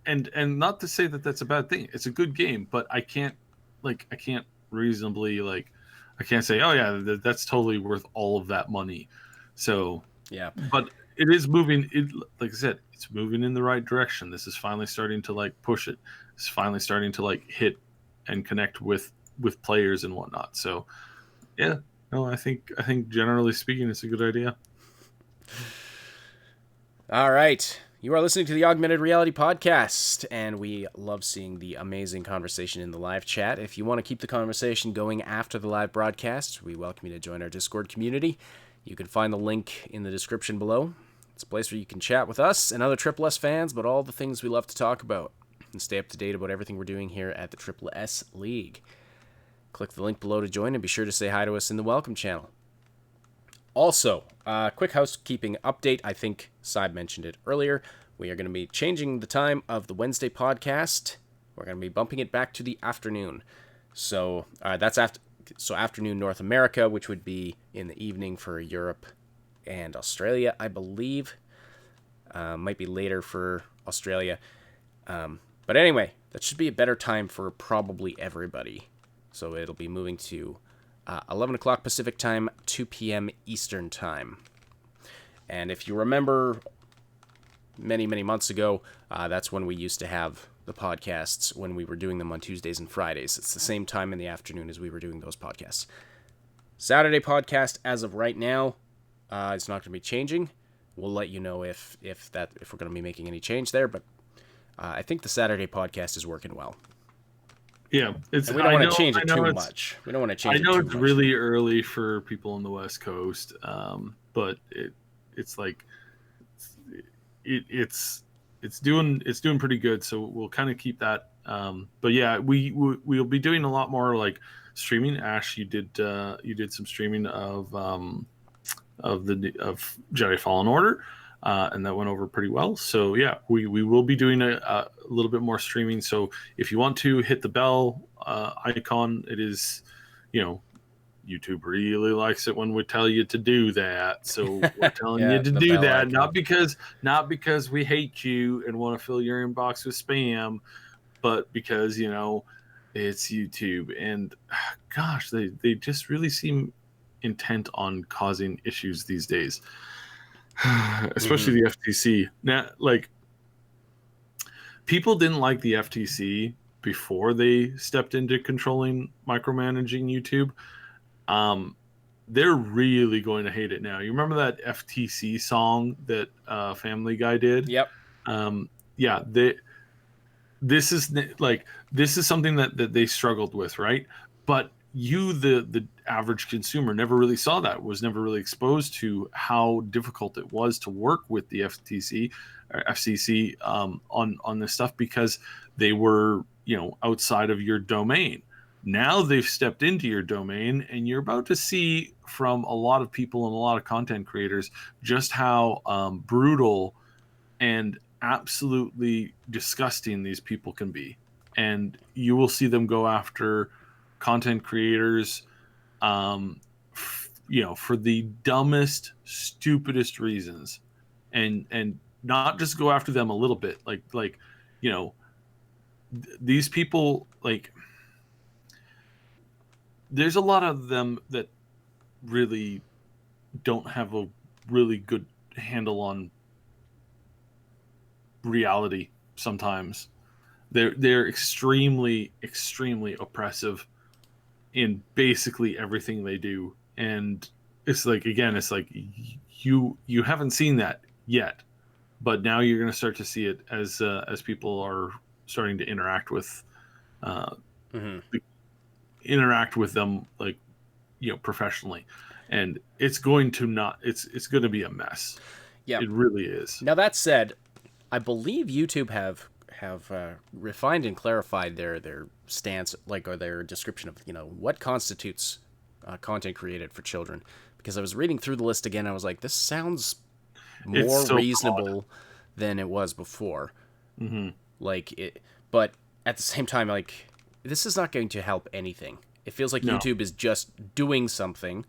and not to say that that's a bad thing. It's a good game, but I can't reasonably I can't say, oh yeah, that's totally worth all of that money. So yeah, but it is moving. Like I said, it's moving in the right direction. This is finally starting to push it. It's finally starting to hit and connect with players and whatnot. So yeah, no, I think generally speaking, it's a good idea. All right. You are listening to the Augmented Reality Podcast, and we love seeing the amazing conversation in the live chat. If you want to keep the conversation going after the live broadcast, we welcome you to join our Discord community. You can find the link in the description below. It's a place where you can chat with us and other Triple S fans about all the things we love to talk about and stay up to date about everything we're doing here at the Triple S League. Click the link below to join and be sure to say hi to us in the welcome channel. Also, quick housekeeping update. I think Cyb mentioned it earlier. We are going to be changing the time of the Wednesday podcast. We're going to be bumping it back to the afternoon. So that's afternoon North America, which would be in the evening for Europe and Australia, I believe. Might be later for Australia. But anyway, that should be a better time for probably everybody. So it'll be moving to 11 o'clock Pacific time, 2 p.m. Eastern time. And if you remember many, many months ago, that's when we used to have the podcasts when we were doing them on Tuesdays and Fridays. It's the same time in the afternoon as we were doing those podcasts. Saturday podcast, as of right now, it's not going to be changing. We'll let you know if we're going to be making any change there, but I think the Saturday podcast is working well. Yeah, we don't want to change it too much. We don't want to change it too much. I know it's really early for people on the West Coast, but it's doing pretty good. So we'll kind of keep that. But yeah, we'll be doing a lot more streaming. Ash, you did some streaming of Jedi Fallen Order. And that went over pretty well. So yeah, we will be doing a little bit more streaming. So if you want to hit the bell icon, it is, YouTube really likes it when we tell you to do that. So we're telling you to do that, icon. not because we hate you and want to fill your inbox with spam, but because it's YouTube. And gosh, they just really seem intent on causing issues these days. Especially the FTC. Now, people didn't like the FTC before they stepped into controlling micromanaging YouTube. They're really going to hate it now. You remember that FTC song that Family Guy did? Yep. Yeah, this is this is something that they struggled with, right? But the average consumer never really saw that, was never really exposed to how difficult it was to work with the FTC or FCC on this stuff, because they were, outside of your domain. Now they've stepped into your domain, and you're about to see from a lot of people and a lot of content creators just how brutal and absolutely disgusting these people can be. And you will see them go after content creators, for the dumbest, stupidest reasons, and not just go after them a little bit, these people, there's a lot of them that really don't have a really good handle on reality. Sometimes they're extremely oppressive in basically everything they do, and it's like, again, it's like you haven't seen that yet, but now you're going to start to see it as people are starting to interact with them, professionally, and it's going to it's going to be a mess. Yeah, it really is. Now that said, I believe YouTube have refined and clarified their stance, or their description of what constitutes content created for children. Because I was reading through the list again, I was like, this sounds more reasonable than it was before. Mm-hmm. But at the same time, this is not going to help anything. It feels like YouTube is just doing something.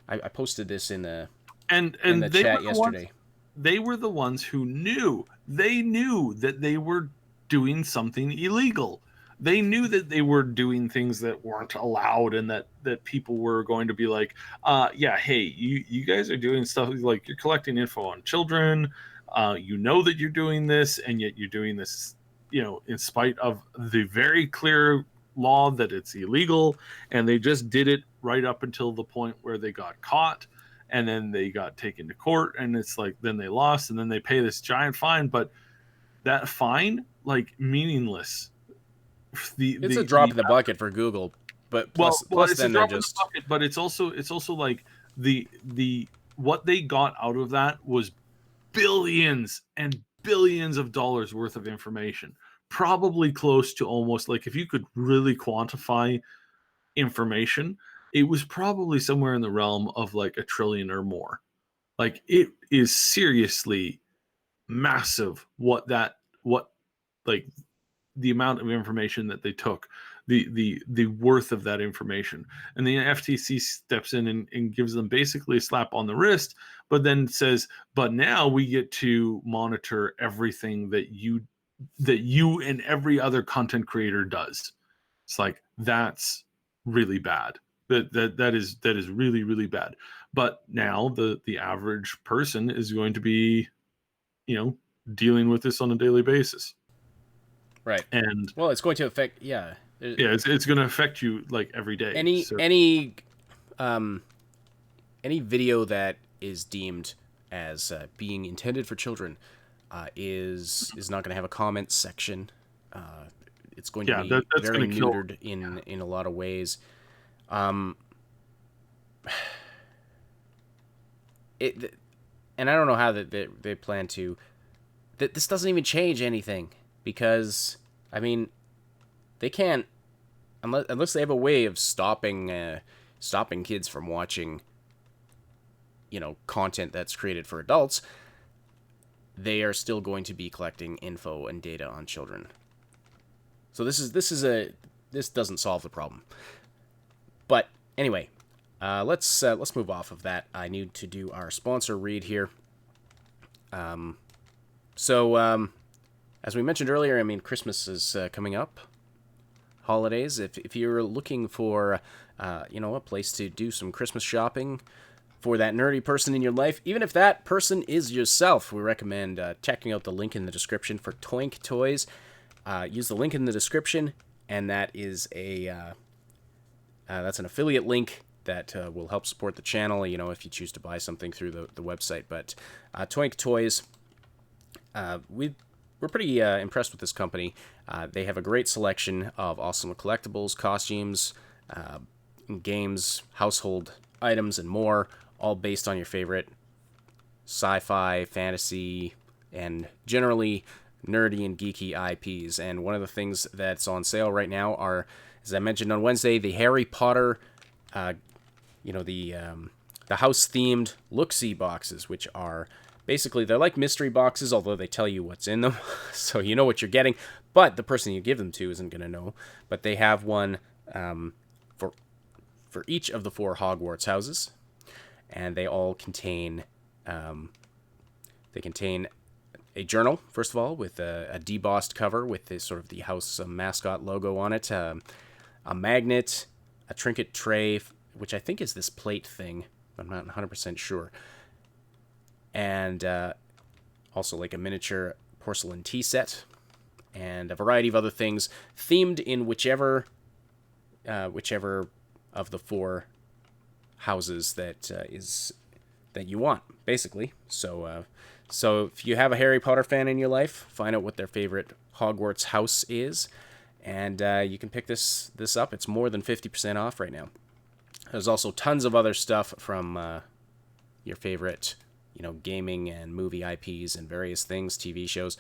I posted this in the chat yesterday. They were the ones who knew. They knew that they were doing something illegal. They knew that they were doing things that weren't allowed, and that people were going to be like, hey, you guys are doing stuff like you're collecting info on children. That you're doing this, and yet you're doing this, in spite of the very clear law that it's illegal. And they just did it right up until the point where they got caught. And then they got taken to court, and it's like, then they lost, and then they pay this giant fine. But that fine, meaningless. It's a drop in the bucket for Google, but plus it's then a drop they're in just the bucket, but it's also like the what they got out of that was billions and billions of dollars worth of information, probably close to almost, if you could really quantify information, it was probably somewhere in the realm of $1 trillion or more. It is seriously massive the amount of information that they took, the worth of that information. And the FTC steps in and gives them basically a slap on the wrist, but then says, but now we get to monitor everything that you and every other content creator does. It's that's really bad. That is really, really bad. But now the average person is going to be, dealing with this on a daily basis. Right. And it's going to affect it's going to affect you every day. Any video that is deemed as being intended for children is not going to have a comment section. It's going to be very neutered in a lot of ways. And I don't know how they plan to. This doesn't even change anything, because they can't, unless they have a way of stopping kids from watching content that's created for adults. They are still going to be collecting info and data on children. So this doesn't solve the problem. But anyway, let's move off of that. I need to do our sponsor read here. As we mentioned earlier, Christmas is coming up. Holidays. If you're looking for, a place to do some Christmas shopping for that nerdy person in your life, even if that person is yourself, we recommend checking out the link in the description for Toink Toys. Use the link in the description. and that is that's an affiliate link that will help support the channel, you know, if you choose to buy something through the website. But Toink Toys, we're pretty impressed with this company. They have a great selection of awesome collectibles, costumes, games, household items, and more, all based on your favorite sci-fi, fantasy, and generally nerdy and geeky IPs. And one of the things that's on sale right now are, as I mentioned on Wednesday, the Harry Potter, the house-themed look-see boxes, which are basically, they're like mystery boxes, although they tell you what's in them, so you know what you're getting, but the person you give them to isn't going to know. But they have one for each of the 4 Hogwarts houses, and they all contain a journal, first of all, with a debossed cover with this sort of the house mascot logo on it, a magnet, a trinket tray, which I think is this plate thing. I'm not 100% sure. And also like a miniature porcelain tea set, and a variety of other things themed in whichever of the 4 houses that you want, basically. So if you have a Harry Potter fan in your life, find out what their favorite Hogwarts house is, and you can pick this up. It's more than 50% off right now. There's also tons of other stuff from your favorite, you know, gaming and movie IPs and various things, TV shows.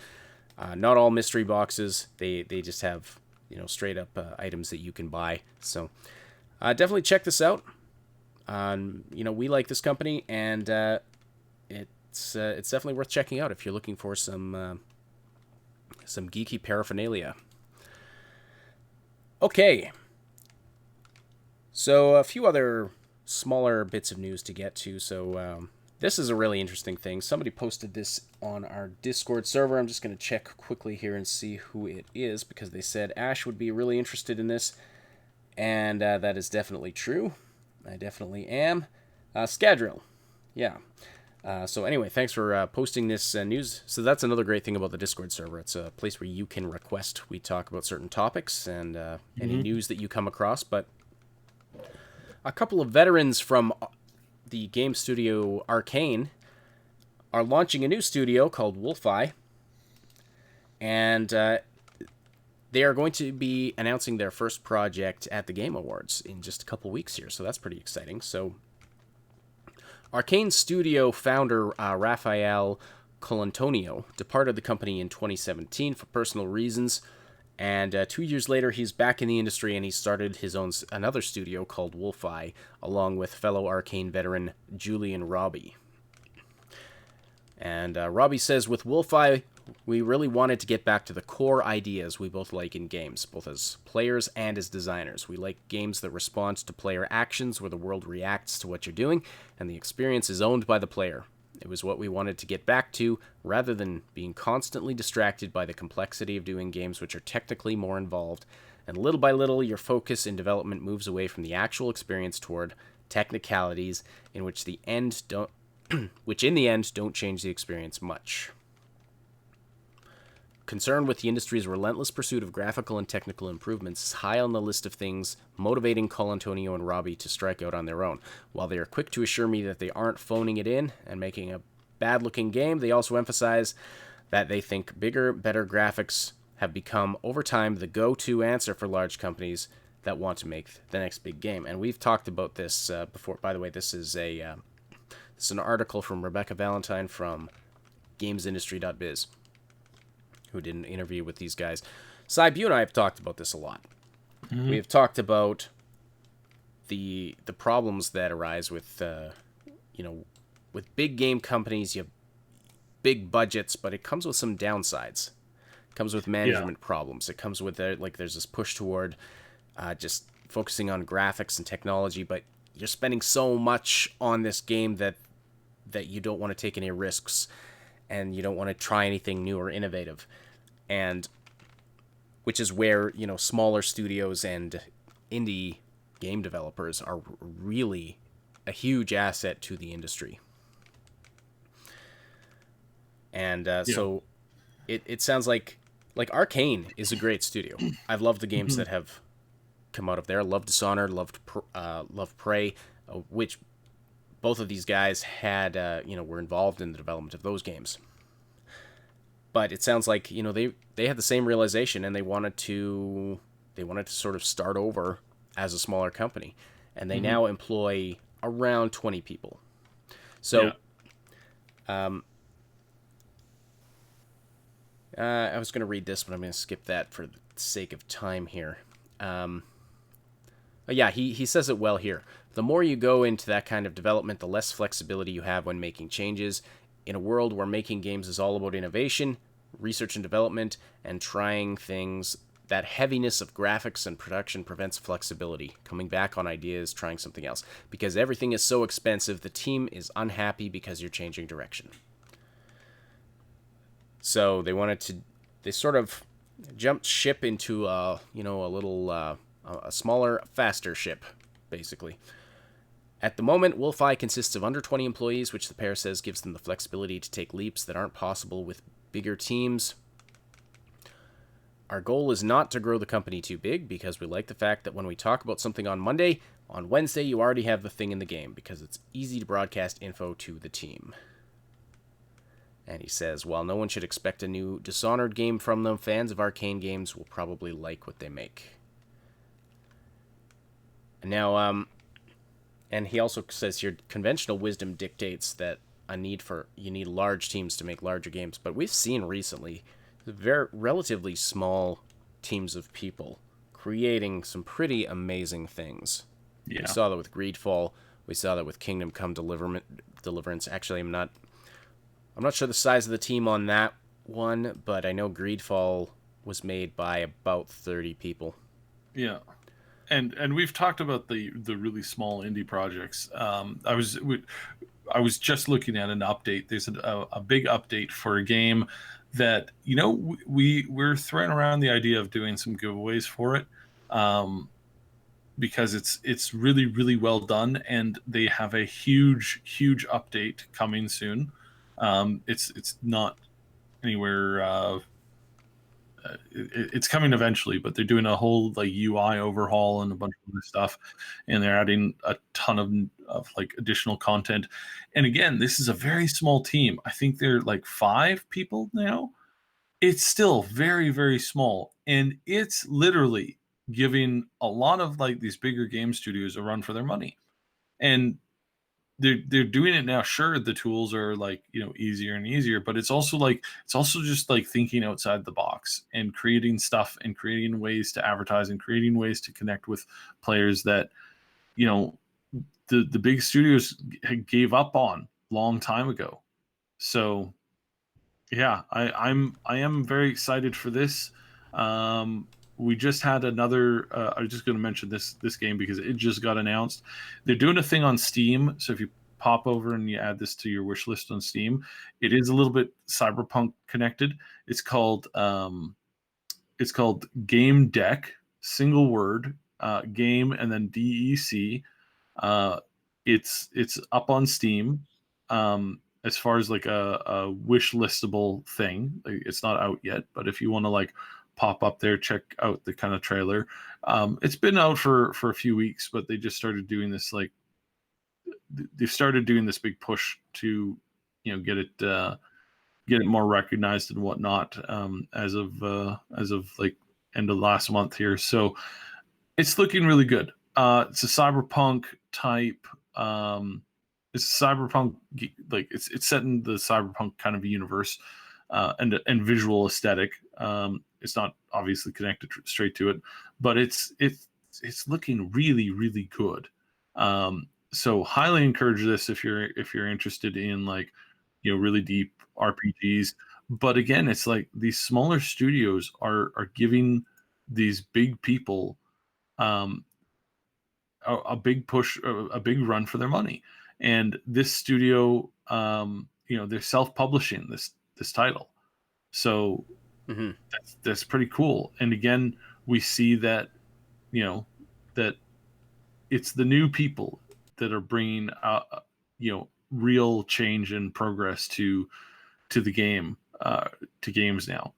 Not all mystery boxes. They just have, you know, straight up items that you can buy. So definitely check this out. You know, we like this company, and it's definitely worth checking out if you're looking for some geeky paraphernalia. Okay. So a few other smaller bits of news to get to. So this is a really interesting thing. Somebody posted this on our Discord server. I'm just going to check quickly here and see who it is, because they said Ash would be really interested in this, and that is definitely true. I definitely am. Scadrill. Yeah. So anyway, thanks for posting this news. So that's another great thing about the Discord server. It's a place where you can request we talk about certain topics and any news that you come across. But a couple of veterans from the game studio Arkane are launching a new studio called WolfEye, and they are going to be announcing their first project at the Game Awards in just a couple weeks here, so that's pretty exciting. So Arkane Studio founder Rafael Colantonio departed the company in 2017 for personal reasons, and 2 years later he's back in the industry, and he started his own another studio called WolfEye, along with fellow Arkane veteran Julian Robbie. And Robbie says, with WolfEye, we really wanted to get back to the core ideas we both like in games, both as players and as designers. We like games that respond to player actions, where the world reacts to what you're doing, and the experience is owned by the player. It was what we wanted to get back to, rather than being constantly distracted by the complexity of doing games which are technically more involved. And little by little, your focus in development moves away from the actual experience toward technicalities, in which in the end don't change the experience much. Concern with the industry's relentless pursuit of graphical and technical improvements is high on the list of things motivating Colantonio and Robbie to strike out on their own. While they are quick to assure me that they aren't phoning it in and making a bad-looking game, they also emphasize that they think bigger, better graphics have become, over time, the go-to answer for large companies that want to make the next big game. And we've talked about this before. By the way, this is an article from Rebecca Valentine from GamesIndustry.biz, who did an interview with these guys. Cyb, you and I have talked about this a lot. Mm-hmm. We have talked about the problems that arise with with big game companies. You have big budgets, but it comes with some downsides. It comes with management problems. It comes with there's this push toward just focusing on graphics and technology, but you're spending so much on this game that you don't want to take any risks, and you don't want to try anything new or innovative. And which is where, smaller studios and indie game developers are really a huge asset to the industry. And so it sounds like like Arkane is a great studio. I've loved the games that have come out of there. Loved Dishonored, loved Prey, which both of these guys had were involved in the development of those games. But it sounds like they had the same realization, and they wanted to sort of start over as a smaller company, and they now employ around 20 people. So, I was going to read this, but I'm going to skip that for the sake of time here. Yeah, he says it well here. The more you go into that kind of development, the less flexibility you have when making changes. In a world where making games is all about innovation, research and development, and trying things, that heaviness of graphics and production prevents flexibility, coming back on ideas, trying something else. Because everything is so expensive, the team is unhappy because you're changing direction. So they sort of jumped ship into a smaller, faster ship, basically. At the moment, WolfEye consists of under 20 employees, which the pair says gives them the flexibility to take leaps that aren't possible with bigger teams. Our goal is not to grow the company too big, because we like the fact that when we talk about something on Monday, on Wednesday you already have the thing in the game, because it's easy to broadcast info to the team. And he says, while no one should expect a new Dishonored game from them, fans of Arkane games will probably like what they make. Now, and he also says here, conventional wisdom dictates that you need large teams to make larger games. But we've seen recently very relatively small teams of people creating some pretty amazing things. Yeah. We saw that with Greedfall. We saw that with Kingdom Come Deliverance. Actually, I'm not sure the size of the team on that one, but I know Greedfall was made by about 30 people. Yeah. And we've talked about the really small indie projects. I was just looking at an update. There's a big update for a game that we're throwing around the idea of doing some giveaways for it, because it's really, really well done, and they have a huge update coming soon. It's not anywhere. It's coming eventually, but they're doing a whole UI overhaul and a bunch of other stuff, and they're adding a ton of additional content. And again, this is a very small team. I think they're 5 people now. It's still very, very small, and it's literally giving a lot of these bigger game studios a run for their money. And they're doing it now. Sure, the tools are easier and easier, but it's also just thinking outside the box and creating stuff and creating ways to advertise and creating ways to connect with players that the big studios gave up on long time ago. So yeah, I am very excited for this. We just had another. I was just going to mention this game because it just got announced. They're doing a thing on Steam, so if you pop over and you add this to your wish list on Steam, it is a little bit Cyberpunk connected. It's called Game Deck, single word, game and then DEC. It's up on Steam. As far as a wish listable thing, it's not out yet. But if you want to pop up there, check out the kind of trailer. It's been out for a few weeks, but they just started doing this they've started doing this big push to get it more recognized and whatnot, as of end of last month here. So it's looking really good. It's a cyberpunk type. It's a cyberpunk, it's set in the cyberpunk kind of universe, and visual aesthetic. It's not obviously connected straight to it, but it's looking really, really good. So highly encourage this if you're interested in really deep RPGs. But again, it's these smaller studios are giving these big people a big push, a big run for their money. And this studio, they're self-publishing this title, so that's pretty cool. And again, we see that that it's the new people that are bringing real change and progress to the game, to games now.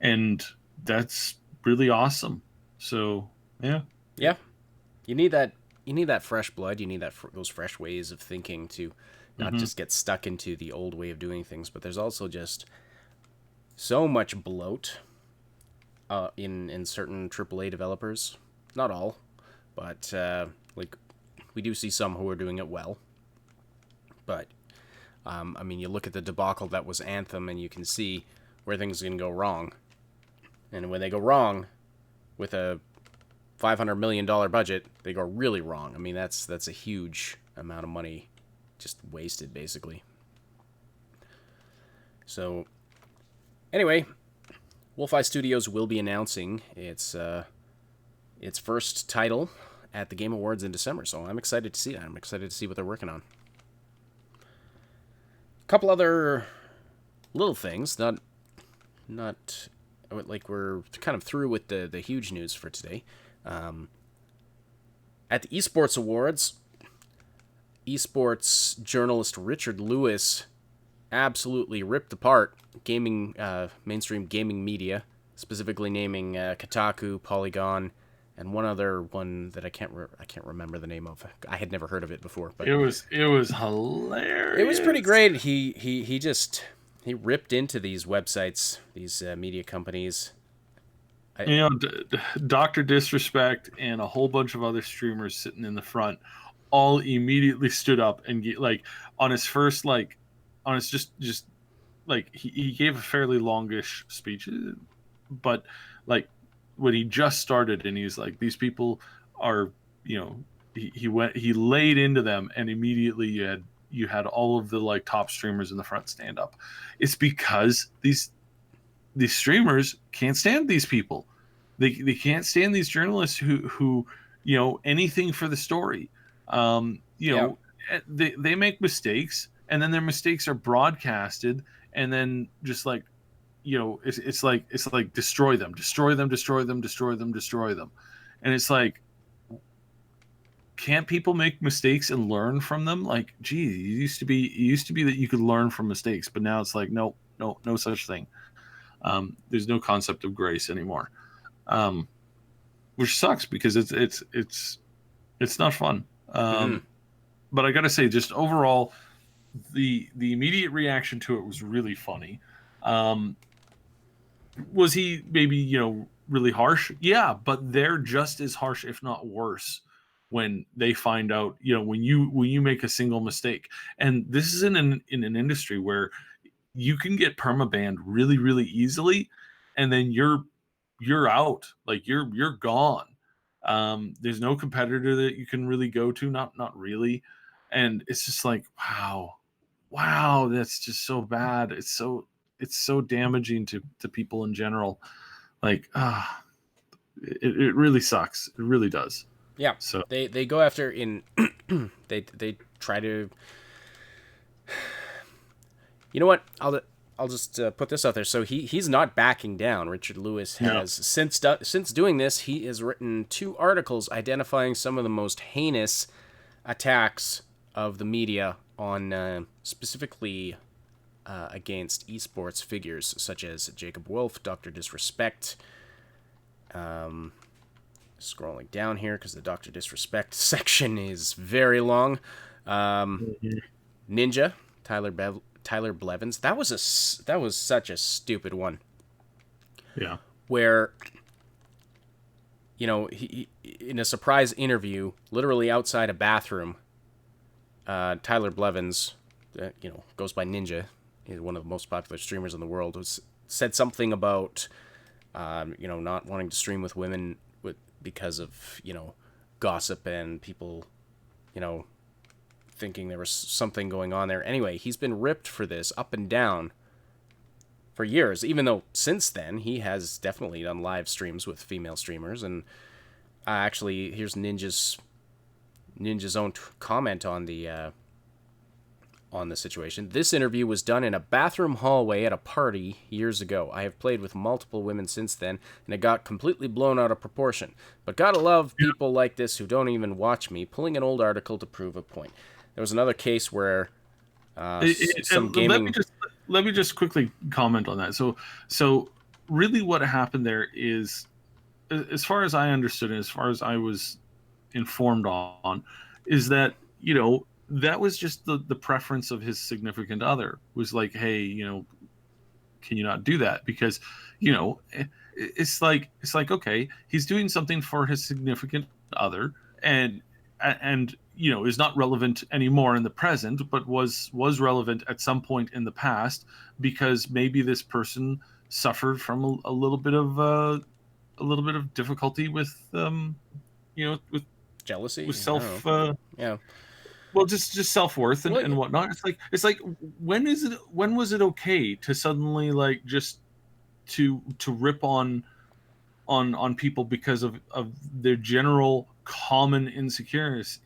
and that's really awesome. So yeah. Yeah, you need that. You need that fresh blood. You need those fresh ways of thinking to not Hmm. just get stuck into the old way of doing things. But there's also just so much bloat in certain AAA developers. Not all, but like we do see some who are doing it well. But I mean, you look at the debacle that was Anthem, and you can see where things can go wrong. And when they go wrong with a $500 million budget, they go really wrong. I mean, that's a huge amount of money just wasted, basically. So, anyway, WolfEye Studios will be announcing its first title at the Game Awards in December. So I'm excited to see that. I'm excited to see what they're working on. A couple other little things, not like we're kind of through with the huge news for today. At the Esports Awards, esports journalist Richard Lewis absolutely ripped apart mainstream gaming media, specifically naming Kotaku, Polygon, and one other one that I can't remember the name of. I had never heard of it before, but It was hilarious. it was pretty great. He ripped into these websites, these media companies. Dr. Disrespect and a whole bunch of other streamers sitting in the front all immediately stood up and on his first on his just like he gave a fairly longish speech, but like when he just started and he's like, these people are, he laid into them, and immediately you had all of the top streamers in the front stand up. It's because these streamers can't stand these people. They can't stand these journalists who anything for the story. They make mistakes, and then their mistakes are broadcasted, and then just it's like destroy them, and it's like, can't people make mistakes and learn from them? Like, gee, it used to be that you could learn from mistakes, but now it's like, no such thing. There's no concept of grace anymore, which sucks because it's not fun. But I gotta say, just overall, the immediate reaction to it was really funny. Was he maybe really harsh? Yeah, but they're just as harsh, if not worse, when they find out when you make a single mistake. And this is in an industry where you can get permabanned really, really easily, and then you're out, like you're gone. There's no competitor that you can really go to, not really. And it's just like, wow, that's just so bad. It's so damaging to people in general. Like, it really sucks. It really does. Yeah. So they go after they try to. You know what? I'll just put this out there. So he's not backing down. Richard Lewis has since doing this, he has written 2 articles identifying some of the most heinous attacks of the media on specifically against esports figures such as Jacob Wolf, Dr. Disrespect. Scrolling down here because the Dr. Disrespect section is very long. Ninja, Tyler Blevins. That was such a stupid one. Yeah. Where he in a surprise interview, literally outside a bathroom, Tyler Blevins, goes by Ninja, he's one of the most popular streamers in the world, said something about not wanting to stream with women because of gossip and people thinking there was something going on there. Anyway, he's been ripped for this up and down for years, even though since then he has definitely done live streams with female streamers. And actually, here's Ninja's own comment on the situation. This interview was done in a bathroom hallway at a party years ago. I have played with multiple women since then, and it got completely blown out of proportion. But gotta love people like this who don't even watch me, pulling an old article to prove a point. There was another case where some gaming. Let me just quickly comment on that. So really what happened there is, as far as I understood and as far as I was informed on, is that, that was just the preference of his significant other, was like, hey, can you not do that? Because, it's like, okay, he's doing something for his significant other, and is not relevant anymore in the present, but was relevant at some point in the past, because maybe this person suffered from a little bit of difficulty with with Jealousy. self Yeah. well, just self-worth Well, and whatnot. It's like when was it okay to suddenly, like, just to rip on people because of their general common insecurities?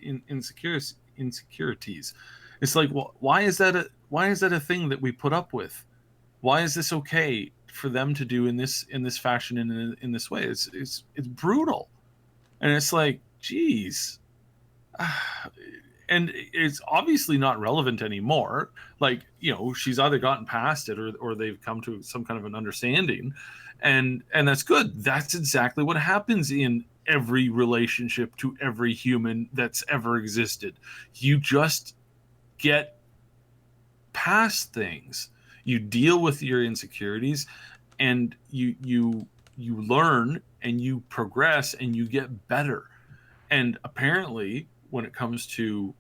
It's like, why is that a thing that we put up with? Why is this okay for them to do in this fashion and in this way? It's brutal, and it's like, geez. And it's obviously not relevant anymore. Like, she's either gotten past it, or they've come to some kind of an understanding, and that's good. That's exactly what happens in every relationship to every human that's ever existed. You just get past things. You deal with your insecurities, and you learn, and you progress, and you get better. And apparently, when it comes to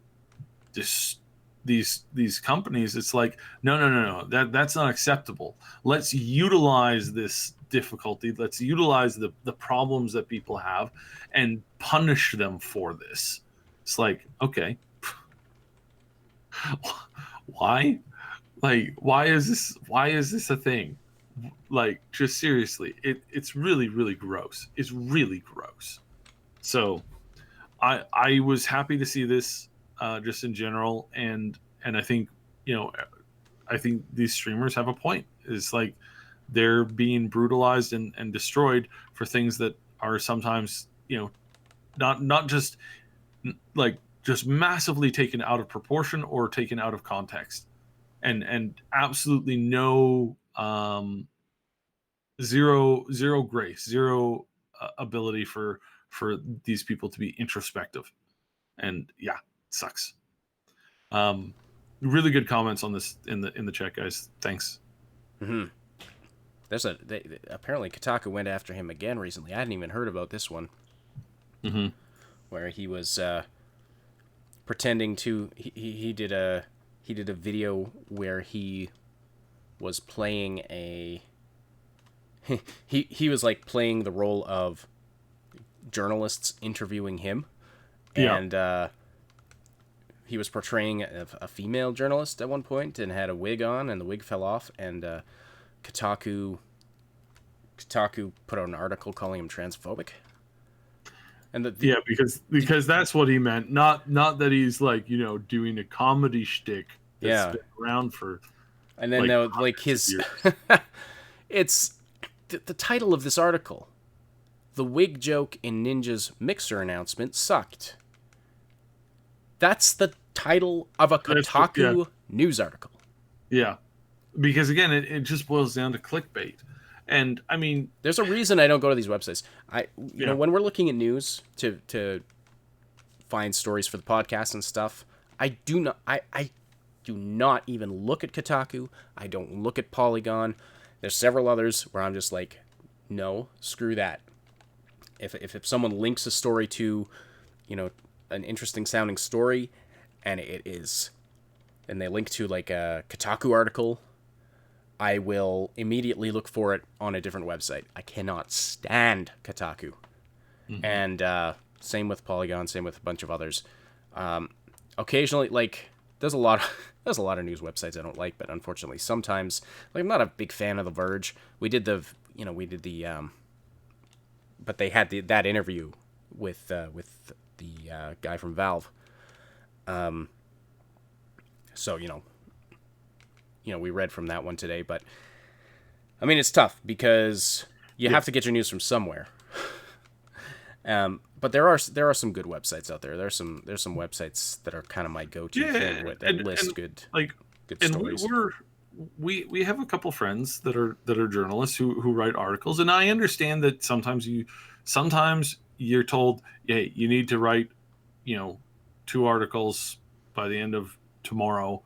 these companies, it's like, no, that's not acceptable. Let's utilize this difficulty. Let's utilize the problems that people have and punish them for this. It's like, okay, why? Like, why is this a thing? Like, just seriously, it's really, really gross. It's really gross. So I was happy to see this, just in general, and I think, I think these streamers have a point. It's like, they're being brutalized and destroyed for things that are sometimes, not just, like, just massively taken out of proportion or taken out of context, and absolutely no, zero grace, zero ability for these people to be introspective. And yeah, it sucks. um Really good comments on this in the chat, guys. Thanks. Mm-hmm. Apparently Kotaku went after him again recently. I hadn't even heard about this one. Mm-hmm. Where he was pretending to he did a video where he was playing a he was like playing the role of journalists interviewing him, and he was portraying a female journalist at one point and had a wig on, and the wig fell off, and Kotaku put out an article calling him transphobic. And because that's what he meant, not that he's, like, doing a comedy shtick that's been around for. And then like his it's the title of this article: "The wig joke in Ninja's Mixer announcement sucked." That's the title of a Kotaku news article. Yeah, because again, it just boils down to clickbait. And I mean, there's a reason I don't go to these websites. You know, when we're looking at news to find stories for the podcast and stuff, I do not even look at Kotaku. I don't look at Polygon. There's several others where I'm just like, no, screw that. If someone links a story to, an interesting sounding story, and they link to like a Kotaku article, I will immediately look for it on a different website. I cannot stand Kotaku. Mm-hmm. And same with Polygon, same with a bunch of others. Occasionally, like, there's a lot of news websites I don't like, but unfortunately sometimes, like, I'm not a big fan of The Verge. But they had that interview with the guy from Valve. So, we read from that one today, but I mean, it's tough because you have to get your news from somewhere. But there are some good websites out there. There's some websites that are kind of my go-to thing that list good stories. we have a couple friends that are journalists who write articles, and I understand that sometimes you're told, hey, you need to write, 2 articles by the end of tomorrow,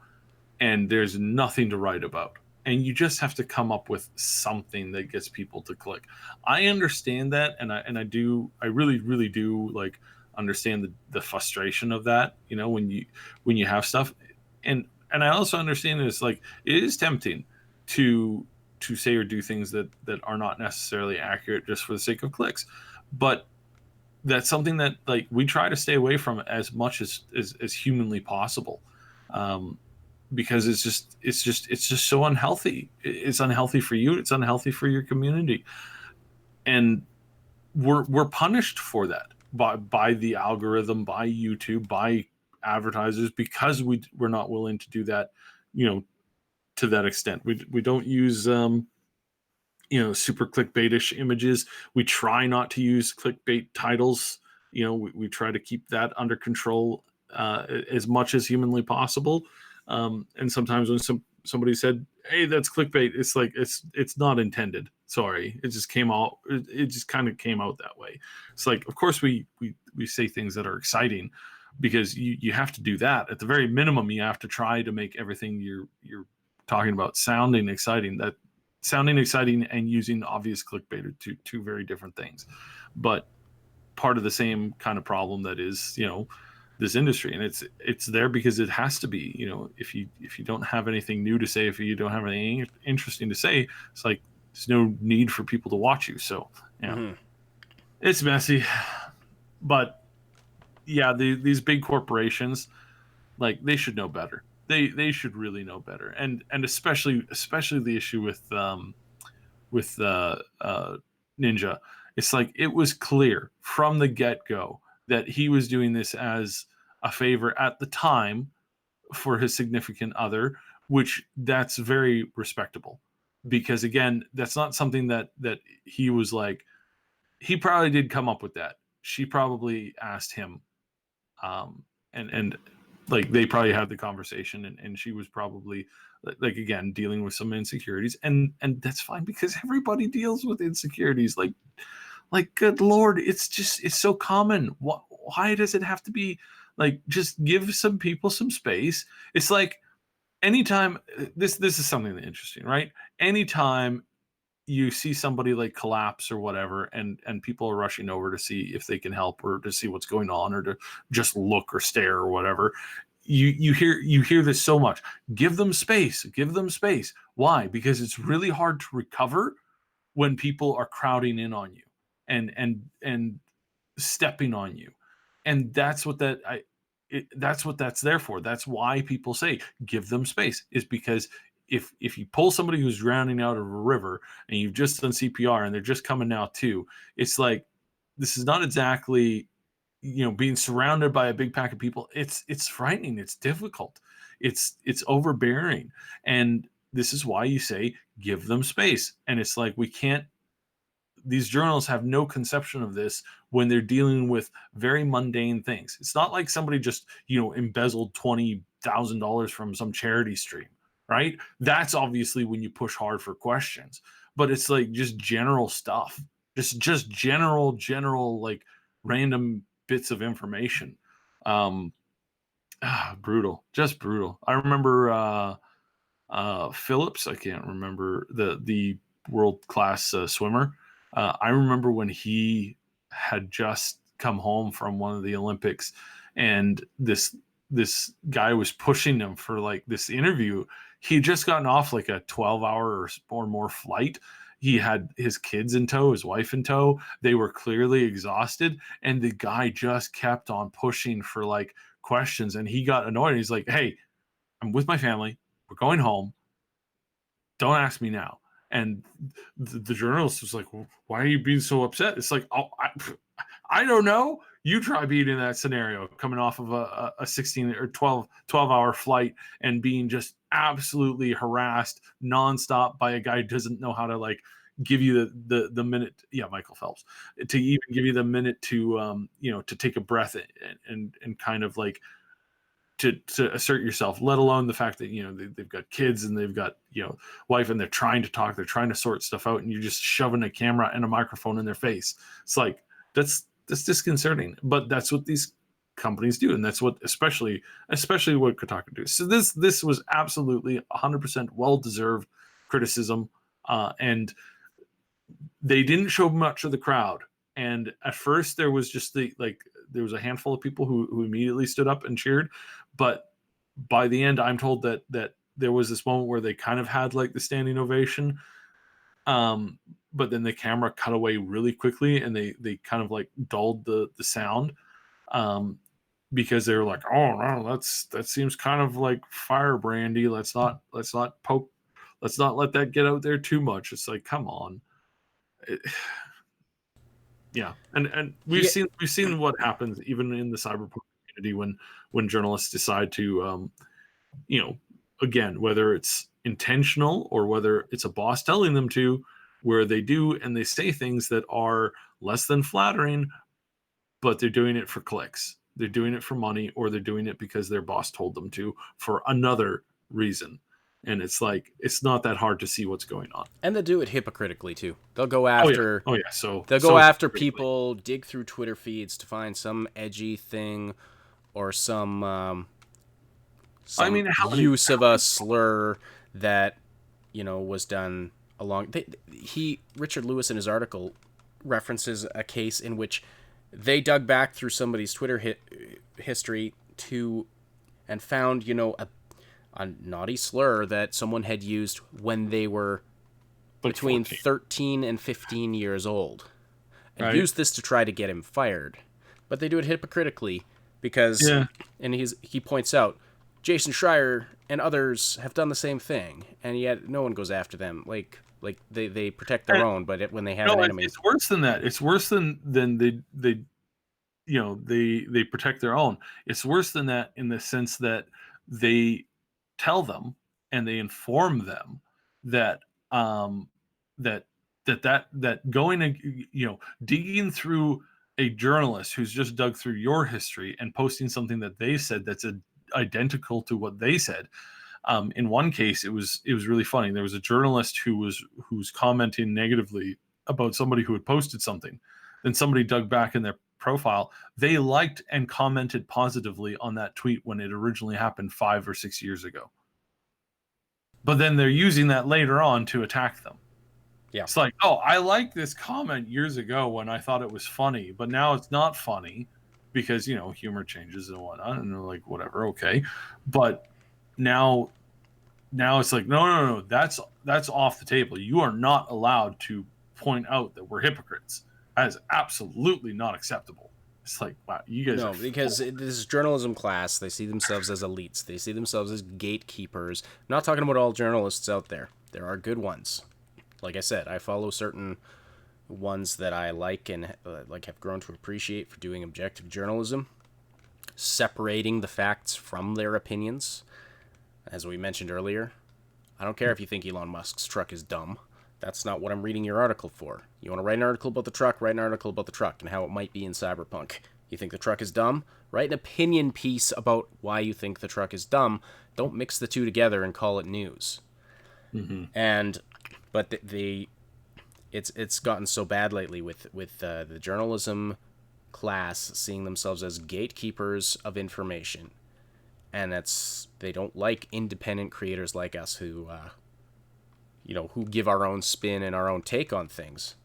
and there's nothing to write about, and you just have to come up with something that gets people to click. I understand that, and I really do like understand the frustration of that, when you have stuff, and I also understand that it's like it is tempting to say or do things that are not necessarily accurate just for the sake of clicks, but that's something that like we try to stay away from as much as humanly possible, um, because it's just so unhealthy. It's unhealthy for you. It's unhealthy for your community, and we're punished for that by the algorithm, by YouTube, by advertisers, because we're not willing to do that, you know, to that extent. We don't use super clickbaitish images. We try not to use clickbait titles. We try to keep that under control as much as humanly possible. And sometimes when somebody said, "Hey, that's clickbait," it's like it's not intended. Sorry, it just came out. It just kind of came out that way. It's like, of course, we say things that are exciting, because you have to do that. At the very minimum, you have to try to make everything you're talking about sounding exciting and using obvious clickbait are two very different things, but part of the same kind of problem that is, this industry. And it's there because it has to be. If you don't have anything new to say, if you don't have anything interesting to say, it's like there's no need for people to watch you. So it's messy, but yeah, these big corporations, like, they should know better. They should really know better, and especially the issue with Ninja. It's like it was clear from the get go that he was doing this as a favor at the time for his significant other, which that's very respectable, because again, that's not something that he was like. He probably did come up with that. She probably asked him, and like they probably had the conversation, and she was probably like, again, dealing with some insecurities, and that's fine, because everybody deals with insecurities. Like, good lord, it's so common. Why does it have to be like, just give some people some space? It's like, anytime, this is something interesting, right? Anytime you see somebody like collapse or whatever, and people are rushing over to see if they can help, or to see what's going on, or to just look or stare or whatever, you hear this so much. Give them space. Give them space. Why? Because it's really hard to recover when people are crowding in on you, and stepping on you. And that's what that's there for. That's why people say give them space, is because if you pull somebody who's drowning out of a river, and you've just done CPR, and they're just coming out too, it's like, this is not exactly, being surrounded by a big pack of people. It's frightening. It's difficult. It's overbearing. And this is why you say give them space. And it's like, we can't these journals have no conception of this when they're dealing with very mundane things. It's not like somebody just, embezzled $20,000 from some charity stream, right? That's obviously when you push hard for questions. But it's like just general stuff, just general, like, random bits of information. Um, Brutal, just brutal. I remember Phillips. I can't remember the world class swimmer. I remember when he had just come home from one of the Olympics, and this guy was pushing him for like this interview. He just gotten off like a 12-hour or more flight. He had his kids in tow, his wife in tow. They were clearly exhausted, and the guy just kept on pushing for like questions, and he got annoyed. He's like, "Hey, I'm with my family. We're going home. Don't ask me now." And the journalist was like, well, "Why are you being so upset?" It's like, "Oh, I don't know. You try being in that scenario, coming off of a 16 or 12-hour flight, and being just absolutely harassed nonstop by a guy who doesn't know how to, like, give you the minute." Yeah, Michael Phelps, to even give you the minute to to take a breath, and kind of like to assert yourself, let alone the fact that they've got kids and they've got wife, and they're trying to talk, they're trying to sort stuff out, and you're just shoving a camera and a microphone in their face. It's like that's disconcerting, but that's what these companies do, and that's what especially what Kotaku do. So this was absolutely 100% well-deserved criticism, and they didn't show much of the crowd. And at first there was just there was a handful of people who immediately stood up and cheered, but by the end I'm told that there was this moment where they kind of had like the standing ovation, but then the camera cut away really quickly, and they kind of like dulled the sound, because they were like, oh no, that seems kind of like firebrandy. Let's not poke, let's not let that get out there too much. It's like, come on. Yeah, and we've seen what happens even in the cyberpunk community when journalists decide to, again, whether it's intentional or whether it's a boss telling them to, where they do and they say things that are less than flattering, but they're doing it for clicks, they're doing it for money, or they're doing it because their boss told them to for another reason. And it's like, it's not that hard to see what's going on. And they'll do it hypocritically too. They'll go after. Oh yeah. So they'll go after people, dig through Twitter feeds to find some edgy thing, or some use of a slur that was done along. Richard Lewis in his article references a case in which they dug back through somebody's Twitter history and found a naughty slur that someone had used when they were between 13 and 15 years old, and used this to try to get him fired. But they do it hypocritically because, and he points out, Jason Schreier and others have done the same thing, and yet no one goes after them. Like they protect their own, but when they have an enemy, it's worse than that. It's worse than they protect their own. It's worse than that in the sense that they tell them and they inform them that that going and digging through a journalist who's just dug through your history and posting something that they said that's identical to what they said. In one case, it was really funny. There was a journalist who's commenting negatively about somebody who had posted something. Then somebody dug back in their profile. They liked and commented positively on that tweet when it originally happened 5 or 6 years ago. But then they're using that later on to attack them. Yeah. It's like, oh, I liked this comment years ago when I thought it was funny, but now it's not funny because, humor changes and whatnot, and they're like, whatever, okay. But now it's like, no, that's off the table. You are not allowed to point out that we're hypocrites. That is absolutely not acceptable. It's like, wow, you guys. No, because this is journalism class. They see themselves as elites. They see themselves as gatekeepers. I'm not talking about all journalists out there. There are good ones. Like I said, I follow certain ones that I like and have grown to appreciate for doing objective journalism, separating the facts from their opinions. As we mentioned earlier, I don't care if you think Elon Musk's truck is dumb. That's not what I'm reading your article for. You want to write an article about the truck? Write an article about the truck and how it might be in Cyberpunk. You think the truck is dumb? Write an opinion piece about why you think the truck is dumb. Don't mix the two together and call it news. Mm-hmm. But it's gotten so bad lately with the journalism class seeing themselves as gatekeepers of information, and they don't like independent creators like us who give our own spin and our own take on things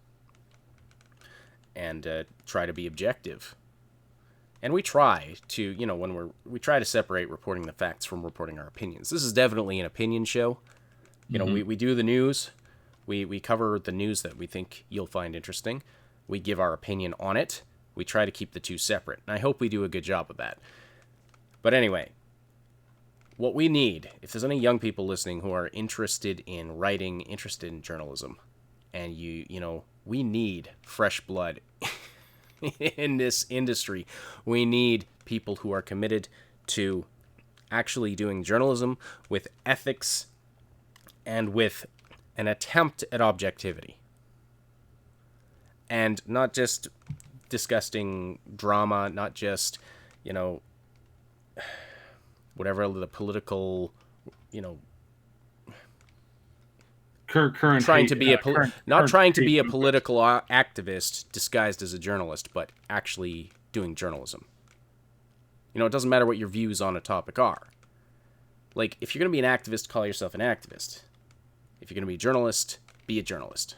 and try to be objective. And we try to, when we try to separate reporting the facts from reporting our opinions. This is definitely an opinion show. We do the news. We cover the news that we think you'll find interesting. We give our opinion on it. We try to keep the two separate. And I hope we do a good job of that. But anyway, what we need, if there's any young people listening who are interested in writing, interested in journalism, and we need fresh blood in this industry. We need people who are committed to actually doing journalism with ethics and with an attempt at objectivity. And not just disgusting drama, not just, whatever the political, you know, Current trying hate, to be not current trying to hate be a movement. political activist disguised as a journalist, but actually doing journalism. You know, it doesn't matter what your views on a topic are. Like, if you're going to be an activist, call yourself an activist. If you're going to be a journalist, be a journalist.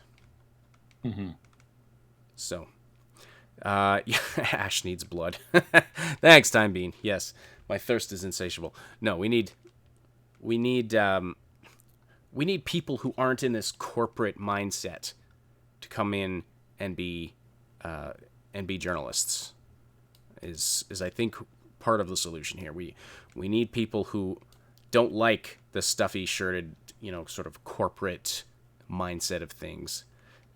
Mm-hmm. So, Ash needs blood. Thanks, Time Bean. Yes, my thirst is insatiable. No, we need people who aren't in this corporate mindset to come in and be journalists. Is I think part of the solution here. We need people who don't like the stuffy shirted, you know, sort of corporate mindset of things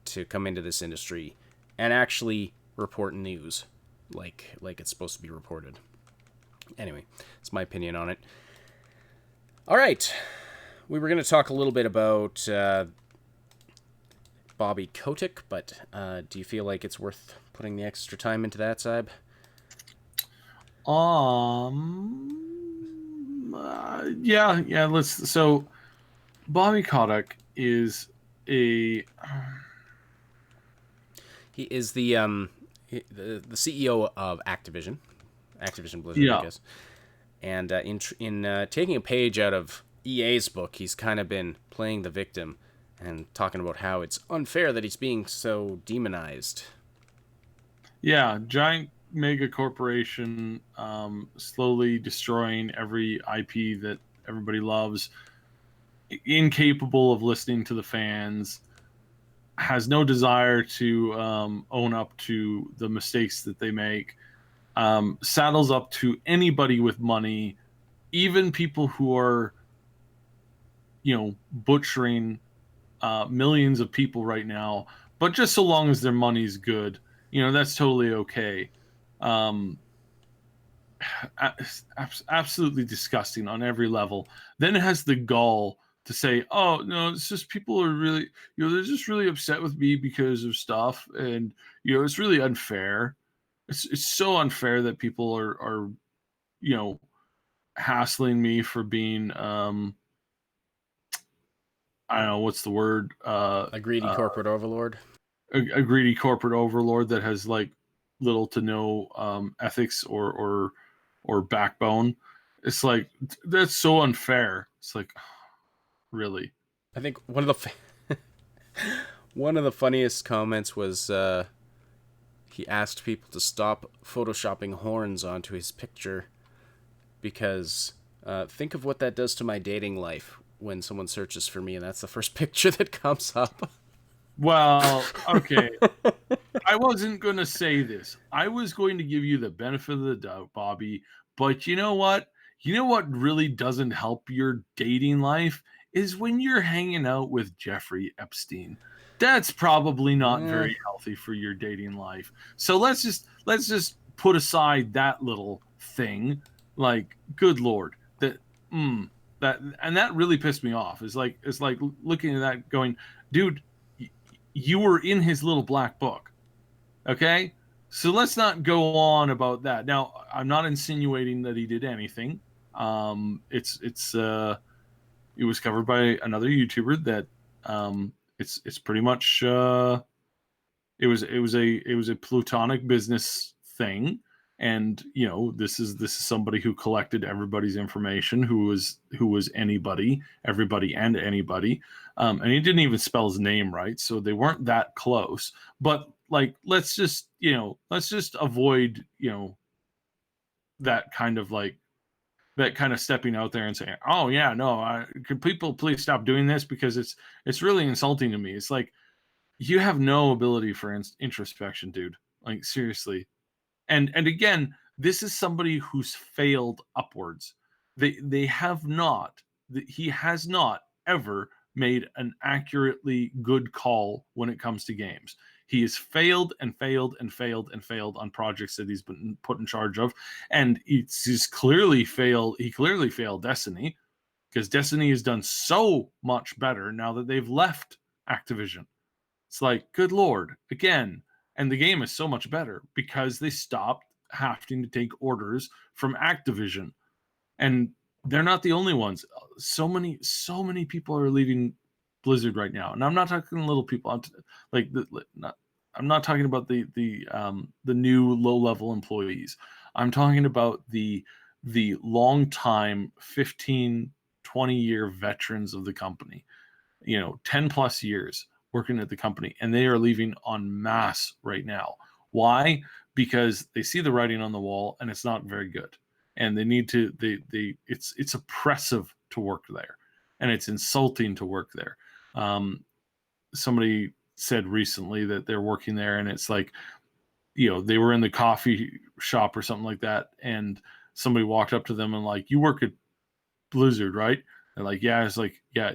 to come into this industry and actually report news like it's supposed to be reported. Anyway, it's my opinion on it. All right. We were going to talk a little bit about Bobby Kotick, but do you feel like it's worth putting the extra time into that, Saib? Yeah. Let's. So, Bobby Kotick is a. He is the CEO of Activision Blizzard, Yeah. I guess. And in taking a page out of EA's book, he's kind of been playing the victim and talking about how it's unfair that he's being so demonized. Yeah, giant mega corporation, slowly destroying every IP that everybody loves, incapable of listening to the fans, has no desire to own up to the mistakes that they make, saddles up to anybody with money, even people who are, butchering millions of people right now, but just so long as their money's good, that's totally okay. Um, Absolutely disgusting on every level. Then it has the gall to say, "Oh no, it's just people are really, they're just really upset with me because of stuff, and it's really unfair. It's so unfair that people are you know hassling me for being I don't know what's the word A greedy corporate overlord. a greedy corporate overlord that has like little to no ethics or backbone. It's like that's so unfair. It's like really. I think one of the funniest comments was he asked people to stop photoshopping horns onto his picture because think of what that does to my dating life when someone searches for me and that's the first picture that comes up. Well, okay. I wasn't going to say this. I was going to give you the benefit of the doubt, Bobby. But you know what? You know what really doesn't help your dating life is when you're hanging out with Jeffrey Epstein. That's probably not very healthy for your dating life. So let's just put aside that little thing. Like, good lord, that really pissed me off. It's like looking at that, going, dude, you were in his little black book. Okay? So let's not go on about that. Now, I'm not insinuating that he did anything. It was covered by another YouTuber that it's pretty much it was a platonic business thing, and this is somebody who collected everybody's information, who was anybody, everybody and anybody, and he didn't even spell his name right, so they weren't that close. But like, let's just avoid that kind of like that kind of stepping out there and saying, oh yeah, no, could people please stop doing this because it's really insulting to me. It's like, you have no ability for introspection, dude. Like, seriously. And again, this is somebody who's failed upwards. They have not. He has not ever made an accurately good call when it comes to games. He has failed and failed and failed and failed on projects that he's been put in charge of, and he's clearly failed. He clearly failed Destiny, because Destiny has done so much better now that they've left Activision. It's like, good lord, again. And the game is so much better because they stopped having to take orders from Activision. And they're not the only ones. So many people are leaving Blizzard right now, and I'm not talking little people. I'm not talking about the new low level employees. I'm talking about the long time 15, 20-year veterans of the company. 10 plus years working at the company, and they are leaving en masse right now. Why? Because they see the writing on the wall, and it's not very good, and they need to. It's oppressive to work there, and it's insulting to work there. Somebody said recently that they're working there, and it's like, they were in the coffee shop or something like that, and somebody walked up to them and like, "You work at Blizzard, right?" They're like, "Yeah." It's like, "Yeah."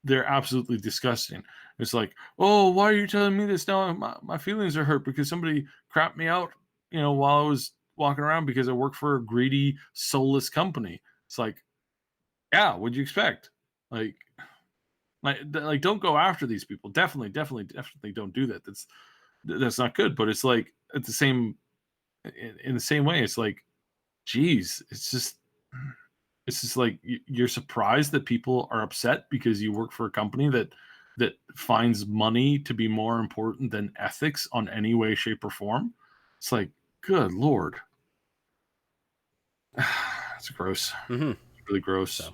They're absolutely disgusting. It's like, "Oh, why are you telling me this now? My feelings are hurt because somebody crapped me out, while I was walking around because I work for a greedy, soulless company." It's like, yeah, what'd you expect? Like, don't go after these people. Definitely don't do that. That's not good. But it's like in the same way, it's like, geez, it's just like you're surprised that people are upset because you work for a company that finds money to be more important than ethics on any way, shape, or form. It's like, good Lord. It's gross. Mm-hmm. It's really gross. So,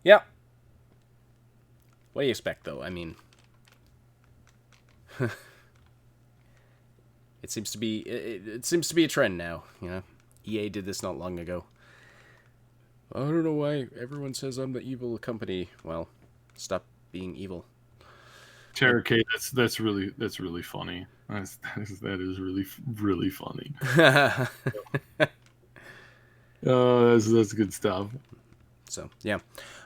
yeah. What do you expect, though? I mean, it seems to be a trend now. EA did this not long ago. I don't know why everyone says I'm the evil company. Well, stop being evil. Tara K, that's really funny. That is really funny. Oh, that's good stuff. So yeah,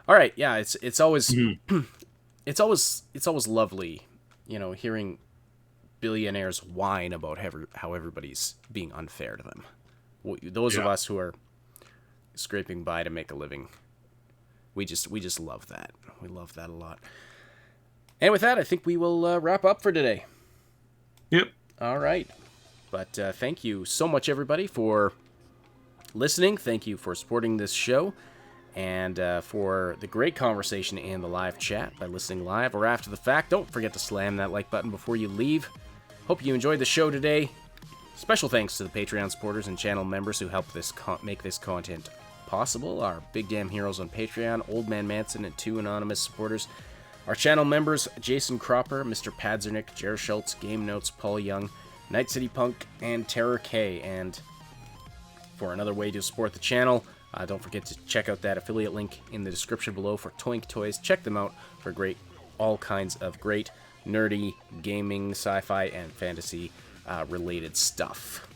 all right, yeah. It's always it's always lovely, hearing billionaires whine about how everybody's being unfair to them. Those of us who are scraping by to make a living, we just love that. We love that a lot. And with that, I think we will wrap up for today. Yep. All right. But thank you so much, everybody, for listening. Thank you for supporting this show, and for the great conversation and the live chat by listening live or after the fact. Don't forget to slam that like button before you leave. Hope you enjoyed the show today. Special thanks to the Patreon supporters and channel members who help make this content possible. Our Big Damn Heroes on Patreon, Old Man Manson, and 2 anonymous supporters. Our channel members, Jason Cropper, Mr. Padzernick, Jer Schultz, Game Notes, Paul Young, Night City Punk, and Terror K. And for another way to support the channel, don't forget to check out that affiliate link in the description below for Toink Toys. Check them out for all kinds of great nerdy gaming, sci-fi, and fantasy related stuff.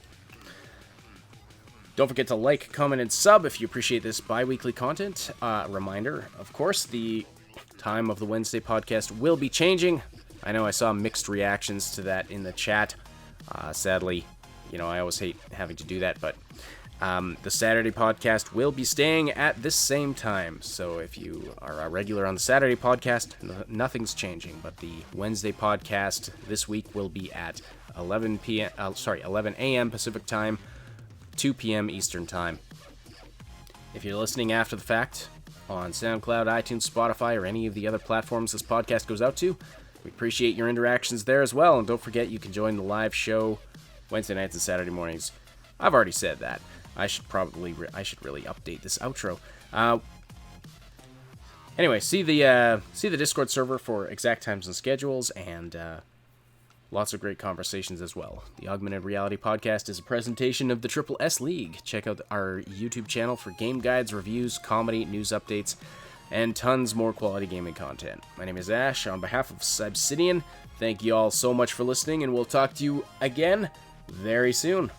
Don't forget to like, comment, and sub if you appreciate this bi-weekly content. Reminder, of course, the time of the Wednesday podcast will be changing. I know I saw mixed reactions to that in the chat. Sadly, I always hate having to do that, but the Saturday podcast will be staying at this same time. So if you are a regular on the Saturday podcast, nothing's changing. But the Wednesday podcast this week will be at 11 a.m. Pacific time, 2 p.m. Eastern time. If you're listening after the fact on SoundCloud, iTunes, Spotify, or any of the other platforms this podcast goes out to, we appreciate your interactions there as well. And don't forget, you can join the live show Wednesday nights and Saturday mornings. I've already said that. I should really update this outro. Anyway, see the Discord server for exact times and schedules, and lots of great conversations as well. The Augmented Reality podcast is a presentation of the Triple S League. Check out our YouTube channel for game guides, reviews, comedy, news updates, and tons more quality gaming content. My name is Ash. On behalf of Cybertruck, thank you all so much for listening, and we'll talk to you again very soon.